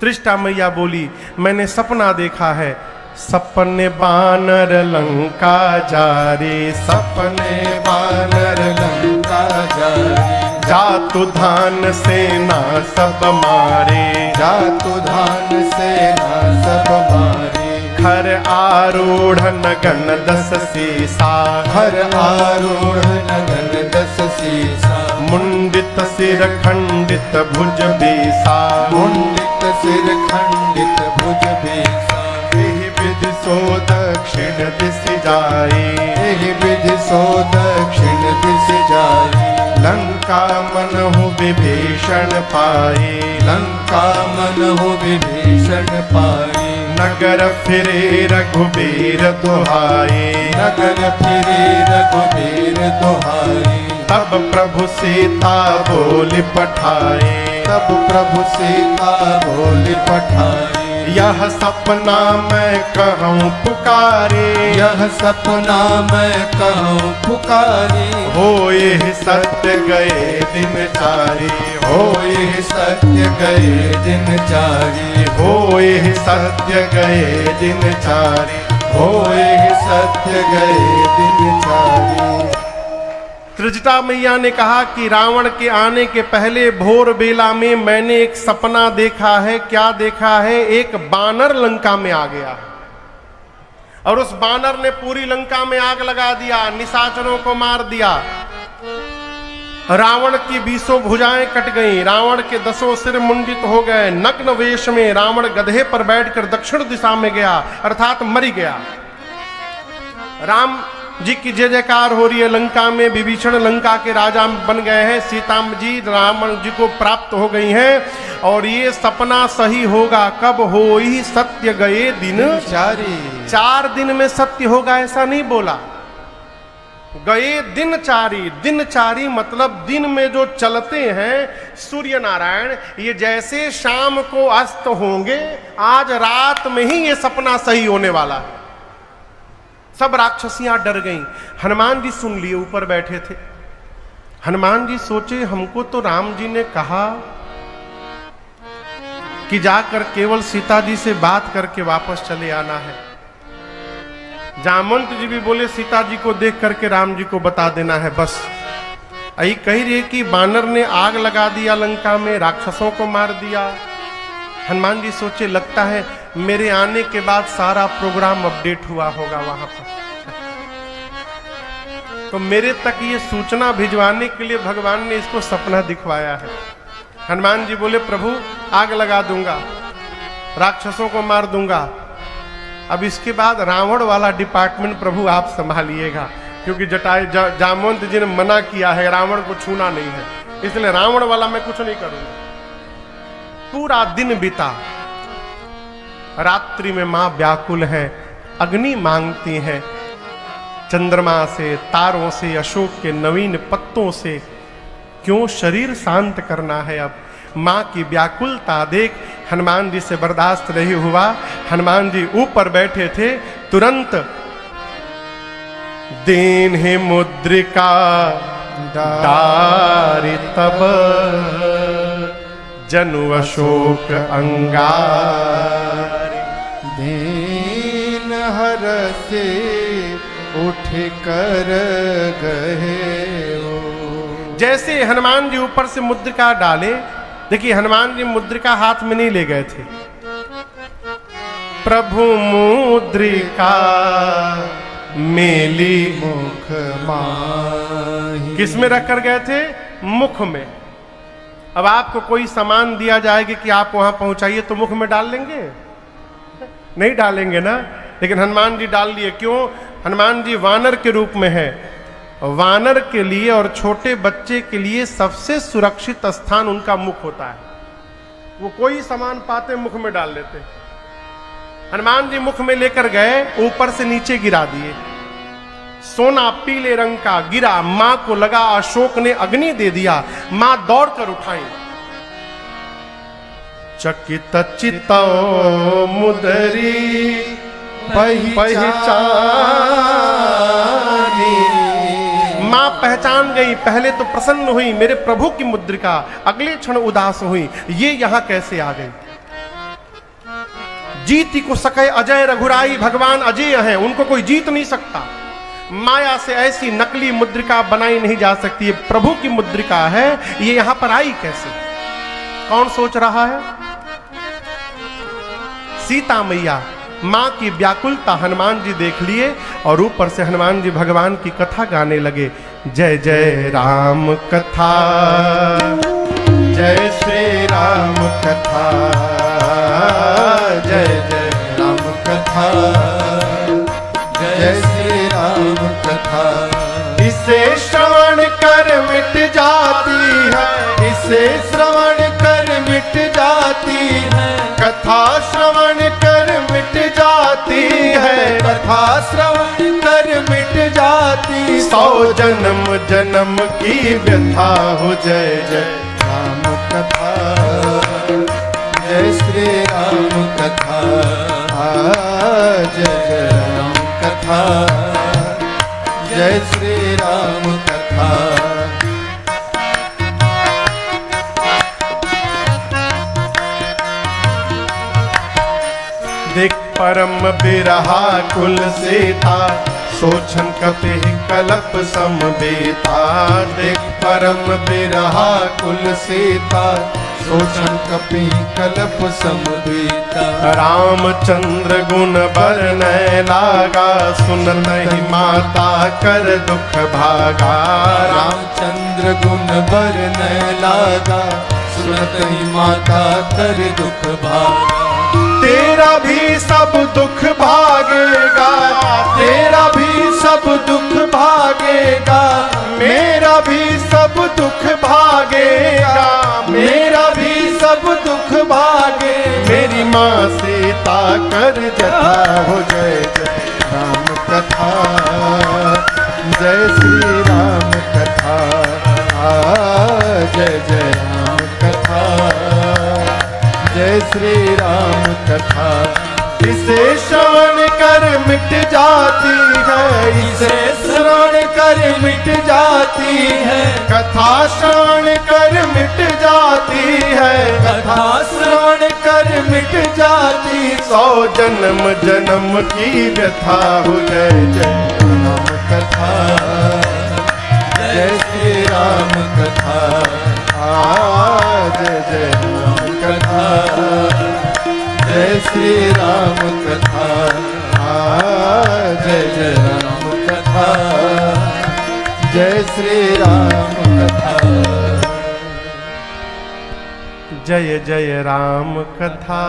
त्रिजटा मैया बोली, मैंने सपना देखा है, सपने बानर लंका जा रे, सपने बानर लंका जा रे, जातु धान सेना सब मारे, जातु धान सेना सब मारे, खर आरूढ़ नगन 10 सीसा, हर आरूढ़ नगन 10 सीसा, मुंडित सिर खंडित भुज बेसा, मुंडित सिर खंडित भुज बेसा, एहि विधि सो दक्षिण दिश जाए, एहि विधि सो दक्षिण दिश जाए, लंका मनहु विभीषण पाए, लंका मनहु विभीषण पाए, नगर फिरे रघुबीर दुहाए, नगर फिरे रघुबीर दुहाए, तब प्रभु सीता बोल पठाए, तब प्रभु सीता बोल पठाए, यह सपना मैं कहूँ पुकारे, यह सपना मैं कहूँ पुकारे, होए सत्य गए दिन चारी, होए सत्य गए दिन चारी, होए सत्य गए दिन चारी, होए सत्य गए दिन चारी। त्रिजटा मैया ने कहा कि रावण के आने के पहले भोर बेला में मैंने एक सपना देखा है। क्या देखा है? एक बानर लंका में आ गया और उस बानर ने पूरी लंका में आग लगा दिया, निशाचरों को मार दिया। रावण की 20 भुजाएं कट गईं, रावण के 10 सिर मुंडित हो गए। नग्न वेश में रावण गधे पर बैठकर दक्षिण दिशा में गया, अर्थात मरी गया। राम जी की जय जयकार हो रही है। लंका में विभीषण लंका के राजा बन गए हैं, सीता जी रावण जी को प्राप्त हो गई हैं। और ये सपना सही होगा कब? हो ही सत्य गए दिन चारी। 4 दिन में सत्य होगा ऐसा नहीं बोला, गए दिन चारी। दिन चारी मतलब दिन में जो चलते हैं सूर्य नारायण, ये जैसे शाम को अस्त होंगे, आज रात में ही ये सपना सही होने वाला है। सब राक्षसियां डर गईं। हनुमान जी सुन लिए, ऊपर बैठे थे। हनुमान जी सोचे हमको तो राम जी ने कहा कि जाकर केवल सीता जी से बात करके वापस चले आना है। जामवंत जी भी बोले सीता जी को देख करके राम जी को बता देना है बस। आई कही रही कि बानर ने आग लगा दिया लंका में, राक्षसों को मार दिया। हनुमान जी सोचे लगता है मेरे आने के बाद सारा प्रोग्राम अपडेट हुआ होगा वहां पर, तो मेरे तक ये सूचना भिजवाने के लिए भगवान ने इसको सपना दिखवाया है। हनुमान जी बोले प्रभु आग लगा दूंगा, राक्षसों को मार दूंगा, अब इसके बाद रावण वाला डिपार्टमेंट प्रभु आप संभालिएगा, क्योंकि जामवंत जी ने मना किया है रावण को छूना नहीं है, इसलिए रावण वाला मैं कुछ नहीं करूंगा। पूरा दिन बीता। रात्रि में मां व्याकुल है, अग्नि मांगती है, चंद्रमा से, तारों से, अशोक के नवीन पत्तों से। क्यों? शरीर शांत करना है। अब मां की व्याकुलता देख हनुमान जी से बर्दाश्त नहीं हुआ। हनुमान जी ऊपर बैठे थे, तुरंत दीन ही मुद्रिका डारी तब जनु अशोक अंगार। दीन हर से उठ कर गए हो। जैसे हनुमान जी ऊपर से मुद्रिका डाले, देखिए हनुमान जी मुद्रिका हाथ में नहीं ले गए थे, प्रभु मुद्रिका मेली मुख माही। किस में रख कर गए थे? मुख में। अब आपको कोई सामान दिया जाएगा कि आप वहां पहुंचाइए, तो मुख में डाल लेंगे? नहीं डालेंगे ना। लेकिन हनुमान जी डाल लिए। क्यों? हनुमान जी वानर के रूप में है। वानर के लिए और छोटे बच्चे के लिए सबसे सुरक्षित स्थान उनका मुख होता है। वो कोई सामान पाते मुख में डाल लेते। हनुमान जी मुख में लेकर गए, ऊपर से नीचे गिरा दिए। सोना पीले रंग का गिरा, मां को लगा अशोक ने अग्नि दे दिया। मां दौड़कर उठाई। चकित चित्तो मुदरी पहचानी। मां पहचान गई। पहले तो प्रसन्न हुई, मेरे प्रभु की मुद्रिका, अगले क्षण उदास हुई, ये यहां कैसे आ गई? जीती को सके अजय रघुराई, भगवान अजय हैं, उनको कोई जीत नहीं सकता। माया से ऐसी नकली मुद्रिका बनाई नहीं जा सकती। ये प्रभु की मुद्रिका है, ये यहां पर आई कैसे? कौन सोच रहा है? सीता मैया। मां की व्याकुलता हनुमान जी देख लिए और ऊपर से हनुमान जी भगवान की कथा गाने लगे। जय जय राम कथा, जय श्री राम कथा, जय जय राम कथा, जय श्री राम कथा। इसे श्रवण कर मिट जाती है, इसे श्रवण कर मिट जाती है, कथा श्रवण कर मिट जाती है, कथा श्रवण कर मिट जाती। 100 जन्म जन्म की व्यथा हो। जय जय राम कथा, जय श्री राम कथा, कथा, जय जय राम कथा, जय श्री राम कथा। देख परम बिरहा कुल सीता, सोचन कपि कलप समबेता। देख परम बिरहा कुल सीता, सोचन कपि कलप समबेता। रामचंद्र गुण बरनय लागा, सुनहि माता कर दुख भागा। रामचंद्र गुण बरनय लागा, सुनहि माता कर दुख भागा। तेरा भी सब दुख भागेगा, तेरा भी सब दुख भागेगा, मेरा भी सब दुख भागेगा। मेरा भी सब दुख भागे। मेरी माँ सीता कर जथा हो, जय जय राम कथा, जय श्री राम कथा, जय जय राम कथा, जय श्री राम कथा। इसे श्रवण कर मिट जाती है, इसे श्रवण कर मिट जाती है, कथा श्रवण कर मिट जाती है। कथा श्रवण कर मिट जाती। 100 जन्म जन्म की व्यथा हो, जय जय राम कथा, जय श्री राम कथा, जय जय राम कथा, जय श्री राम कथा, जय जय राम कथा, जय श्री राम कथा। जय जय राम कथा,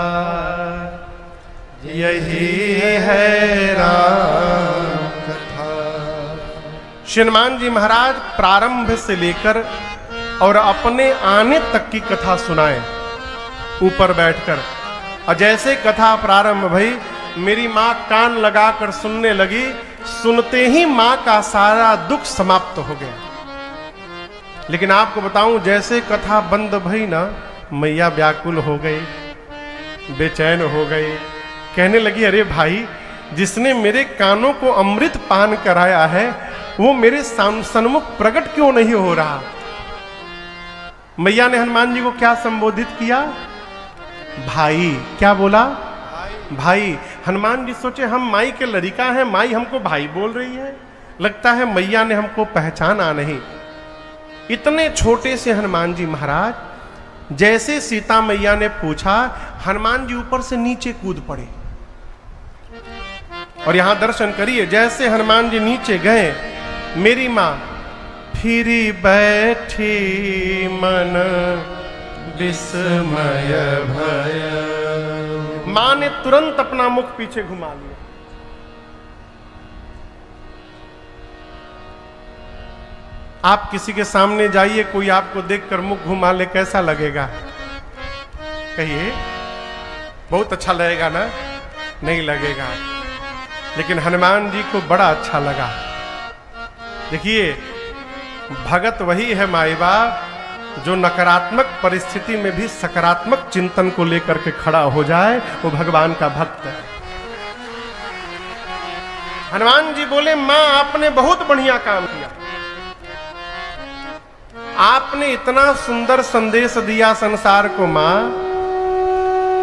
यही है राम कथा। श्री हनुमान जी महाराज प्रारंभ से लेकर और अपने आने तक की कथा सुनाए ऊपर बैठकर। और जैसे कथा प्रारंभ भई, मेरी माँ कान लगाकर सुनने लगी। सुनते ही माँ का सारा दुख समाप्त हो गया। लेकिन आपको बताऊं, जैसे कथा बंद भई ना, मैया व्याकुल हो गई, बेचैन हो गई। कहने लगी, अरे भाई, जिसने मेरे कानों को अमृत पान कराया है, वो मेरे सन्मुख प्रकट क्यों नहीं हो रहा। मैया ने हनुमान जी को क्या संबोधित किया? भाई। क्या बोला? भाई। हनुमान जी सोचे, हम माई के लड़का हैं, माई हमको भाई बोल रही है, लगता है मैया ने हमको पहचाना नहीं। इतने छोटे से हनुमान जी महाराज, जैसे सीता मैया ने पूछा, हनुमान जी ऊपर से नीचे कूद पड़े। और यहां दर्शन करिए, जैसे हनुमान जी नीचे गए, मेरी मां फिरी बैठी मन विस्मय भय। मां ने तुरंत अपना मुख पीछे घुमा लिया। आप किसी के सामने जाइए, कोई आपको देखकर मुख घुमा ले, कैसा लगेगा? कहिए, बहुत अच्छा लगेगा ना? नहीं लगेगा। लेकिन हनुमान जी को बड़ा अच्छा लगा। देखिए, भगत वही है माई बाप जो नकारात्मक परिस्थिति में भी सकारात्मक चिंतन को लेकर के खड़ा हो जाए, वो भगवान का भक्त है। हनुमान जी बोले, मां आपने बहुत बढ़िया काम किया, आपने इतना सुंदर संदेश दिया संसार को। मां,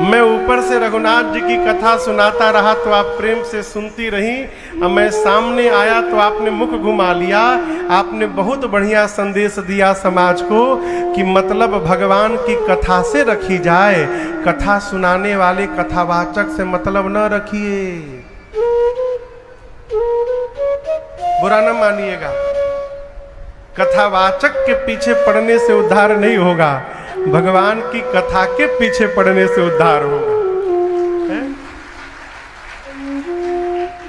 मैं ऊपर से रघुनाथ जी की कथा सुनाता रहा तो आप प्रेम से सुनती रही, अब मैं सामने आया तो आपने मुख घुमा लिया। आपने बहुत बढ़िया संदेश दिया समाज को कि मतलब भगवान की कथा से रखी जाए, कथा सुनाने वाले कथावाचक से मतलब न रखिए। बुरा न मानिएगा, कथावाचक के पीछे पड़ने से उद्धार नहीं होगा, भगवान की कथा के पीछे पड़ने से उद्धार होगा।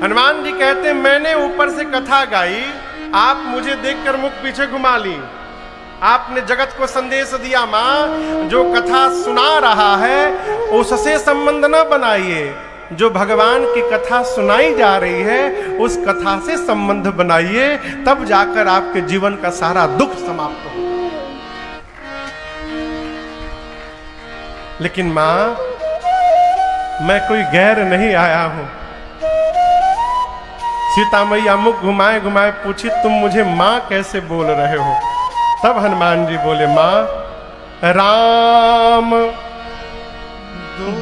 हनुमान जी कहते, मैंने ऊपर से कथा गाई, आप मुझे देखकर मुख पीछे घुमा ली। आपने जगत को संदेश दिया, मां जो कथा सुना रहा है उससे संबंध न बनाइए, जो भगवान की कथा सुनाई जा रही है उस कथा से संबंध बनाइए, तब जाकर आपके जीवन का सारा दुख समाप्त हो। लेकिन मां मैं कोई गैर नहीं आया हूं। सीता मैया मुख घुमाए घुमाए पूछी, तुम मुझे मां कैसे बोल रहे हो? तब हनुमान जी बोले, मां राम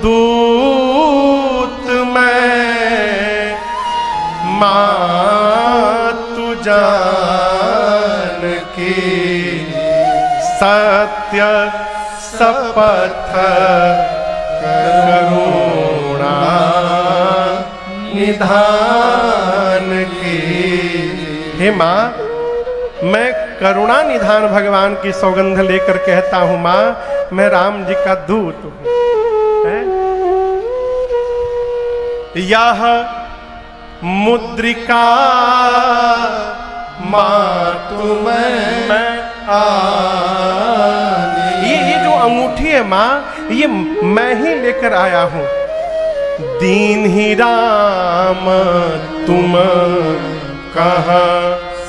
दूत मैं, मां तू जान की सत्य शपथ करुणा निधान की। हे मां, मैं करुणा निधान भगवान की सौगंध लेकर कहता हूं, मां मैं राम जी का दूत हूं। यह मुद्रिका मां तुम्हें ये जो अंगूठी है मां, ये मैं ही लेकर आया हूं। दीन ही राम तुम कहा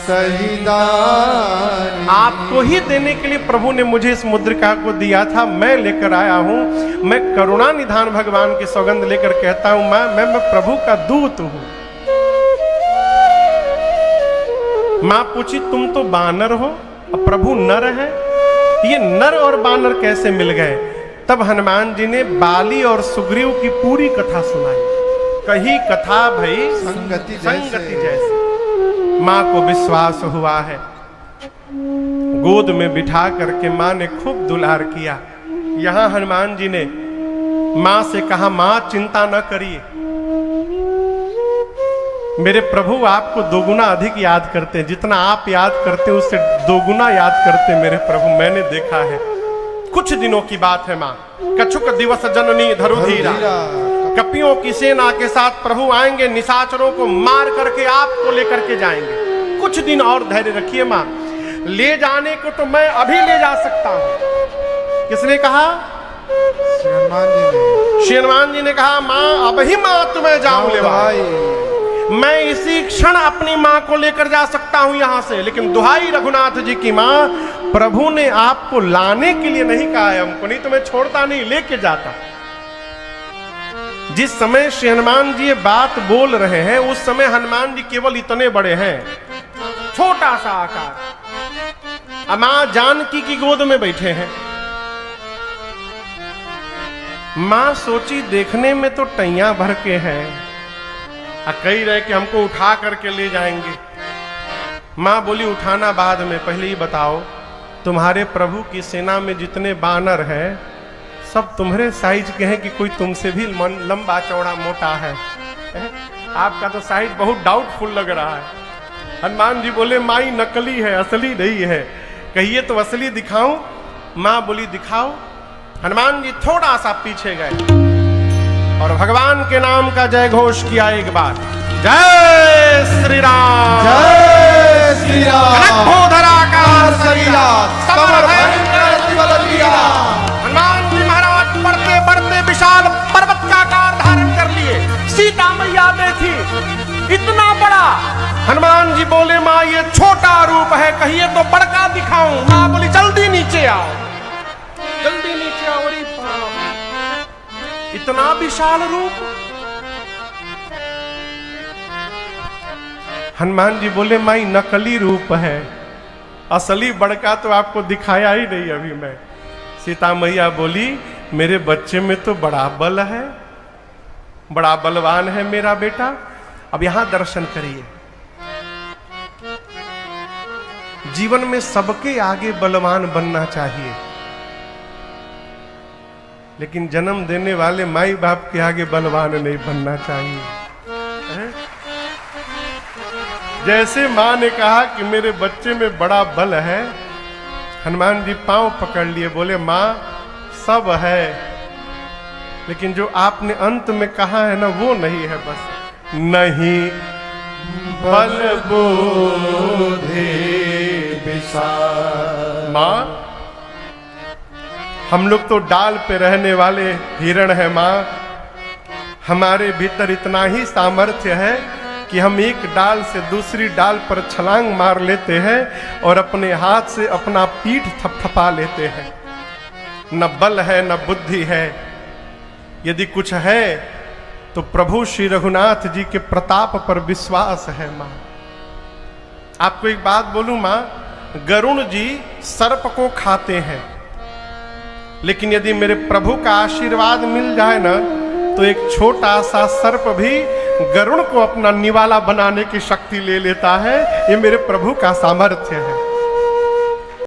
सहीदार, आपको ही देने के लिए प्रभु ने मुझे इस मुद्रिका को दिया था, मैं लेकर आया हूं। मैं करुणा निधान भगवान की सौगंध लेकर कहता हूं, मैं प्रभु का दूत हूं। मां पूछी, तुम तो बानर हो, अब प्रभु नर है, ये नर और बानर कैसे मिल गए? तब हनुमान जी ने बाली और सुग्रीव की पूरी कथा सुनाई। कही कथा भई संगति जैसे। मां को विश्वास हुआ है। गोद में बिठा करके मां ने खूब दुलार किया। यहां हनुमान जी ने मां से कहा, मां चिंता न करिए, मेरे प्रभु आपको दोगुना अधिक याद करते हैं। जितना आप याद करते हैं उससे दोगुना याद करते हैं मेरे प्रभु, मैंने देखा है। कुछ दिनों की बात है मां। कछुक दिवस जननी धरुधीरा, कपियों की सेना के साथ प्रभु आएंगे, निशाचरों को मार करके आपको लेकर के जाएंगे। कुछ दिन और धैर्य रखिए मां, ले जाने को तो मैं अभी ले जा सकता हूं। किसने कहा? हनुमान जी ने कहा, मां अब ही मां तुम्हें जाऊं ले भाई, मैं इसी क्षण अपनी मां को लेकर जा सकता हूं यहां से। लेकिन दुहाई रघुनाथ जी की मां, प्रभु ने आपको लाने के लिए नहीं कहा है हमको, नहीं तो मैं छोड़ता नहीं, लेके जाता। जिस समय श्री हनुमान जी ये बात बोल रहे हैं, उस समय हनुमान जी केवल इतने बड़े हैं, छोटा सा आकार। मां जानकी की गोद में बैठे हैं। मां सोची देखने में तो टैया भर के हैं, कही रहे कि हमको उठा करके ले जाएंगे। मां बोली, उठाना बाद में, पहले ही बताओ तुम्हारे प्रभु की सेना में जितने बानर हैं सब तुम्हारे साइज के हैं कि कोई तुमसे भी लंबा चौड़ा मोटा है? आपका तो साइज बहुत डाउटफुल लग रहा है। हनुमान जी बोले, माई नकली है, असली नहीं है। कहिए तो असली दिखाऊं? मां बोली, दिखाओ। हनुमान जी थोड़ा सा पीछे गए और भगवान के नाम का जय घोष किया एक बार, जय श्री राम, जय श्री राम। हनुमान जी महाराज बढ़ते बढ़ते विशाल पर्वत का आकार धारण कर लिए। सीता मैया देखी, इतना बड़ा। हनुमान जी बोले, मां ये छोटा रूप है, कहिए तो बड़का दिखाऊं? मां बोली, जल्दी नीचे आओ, जल्दी नीचे आओ। इतना विशाल रूप। हनुमान जी बोले, माई नकली रूप है, असली बड़का तो आपको दिखाया ही नहीं अभी मैं। सीता मैया बोली, मेरे बच्चे में तो बड़ा बल है, बड़ा बलवान है मेरा बेटा। अब यहां दर्शन करिए। जीवन में सबके आगे बलवान बनना चाहिए, लेकिन जन्म देने वाले माई बाप के आगे बलवान नहीं बनना चाहिए। जैसे मां ने कहा कि मेरे बच्चे में बड़ा बल है, हनुमान जी पांव पकड़ लिए, बोले, मां सब है, लेकिन जो आपने अंत में कहा है ना वो नहीं है। बस नहीं बल बुद्धि विशाल। मां, हम लोग तो डाल पे रहने वाले हिरण है मां। हमारे भीतर इतना ही सामर्थ्य है कि हम एक डाल से दूसरी डाल पर छलांग मार लेते हैं और अपने हाथ से अपना पीठ थपथपा लेते हैं। न बल है न बुद्धि है। यदि कुछ है तो प्रभु श्री रघुनाथ जी के प्रताप पर विश्वास है मां। आपको एक बात बोलूं मां, गरुण जी सर्प को खाते हैं, लेकिन यदि मेरे प्रभु का आशीर्वाद मिल जाए ना, तो एक छोटा सा सर्प भी गरुण को अपना निवाला बनाने की शक्ति ले लेता है। ये मेरे प्रभु का सामर्थ्य है।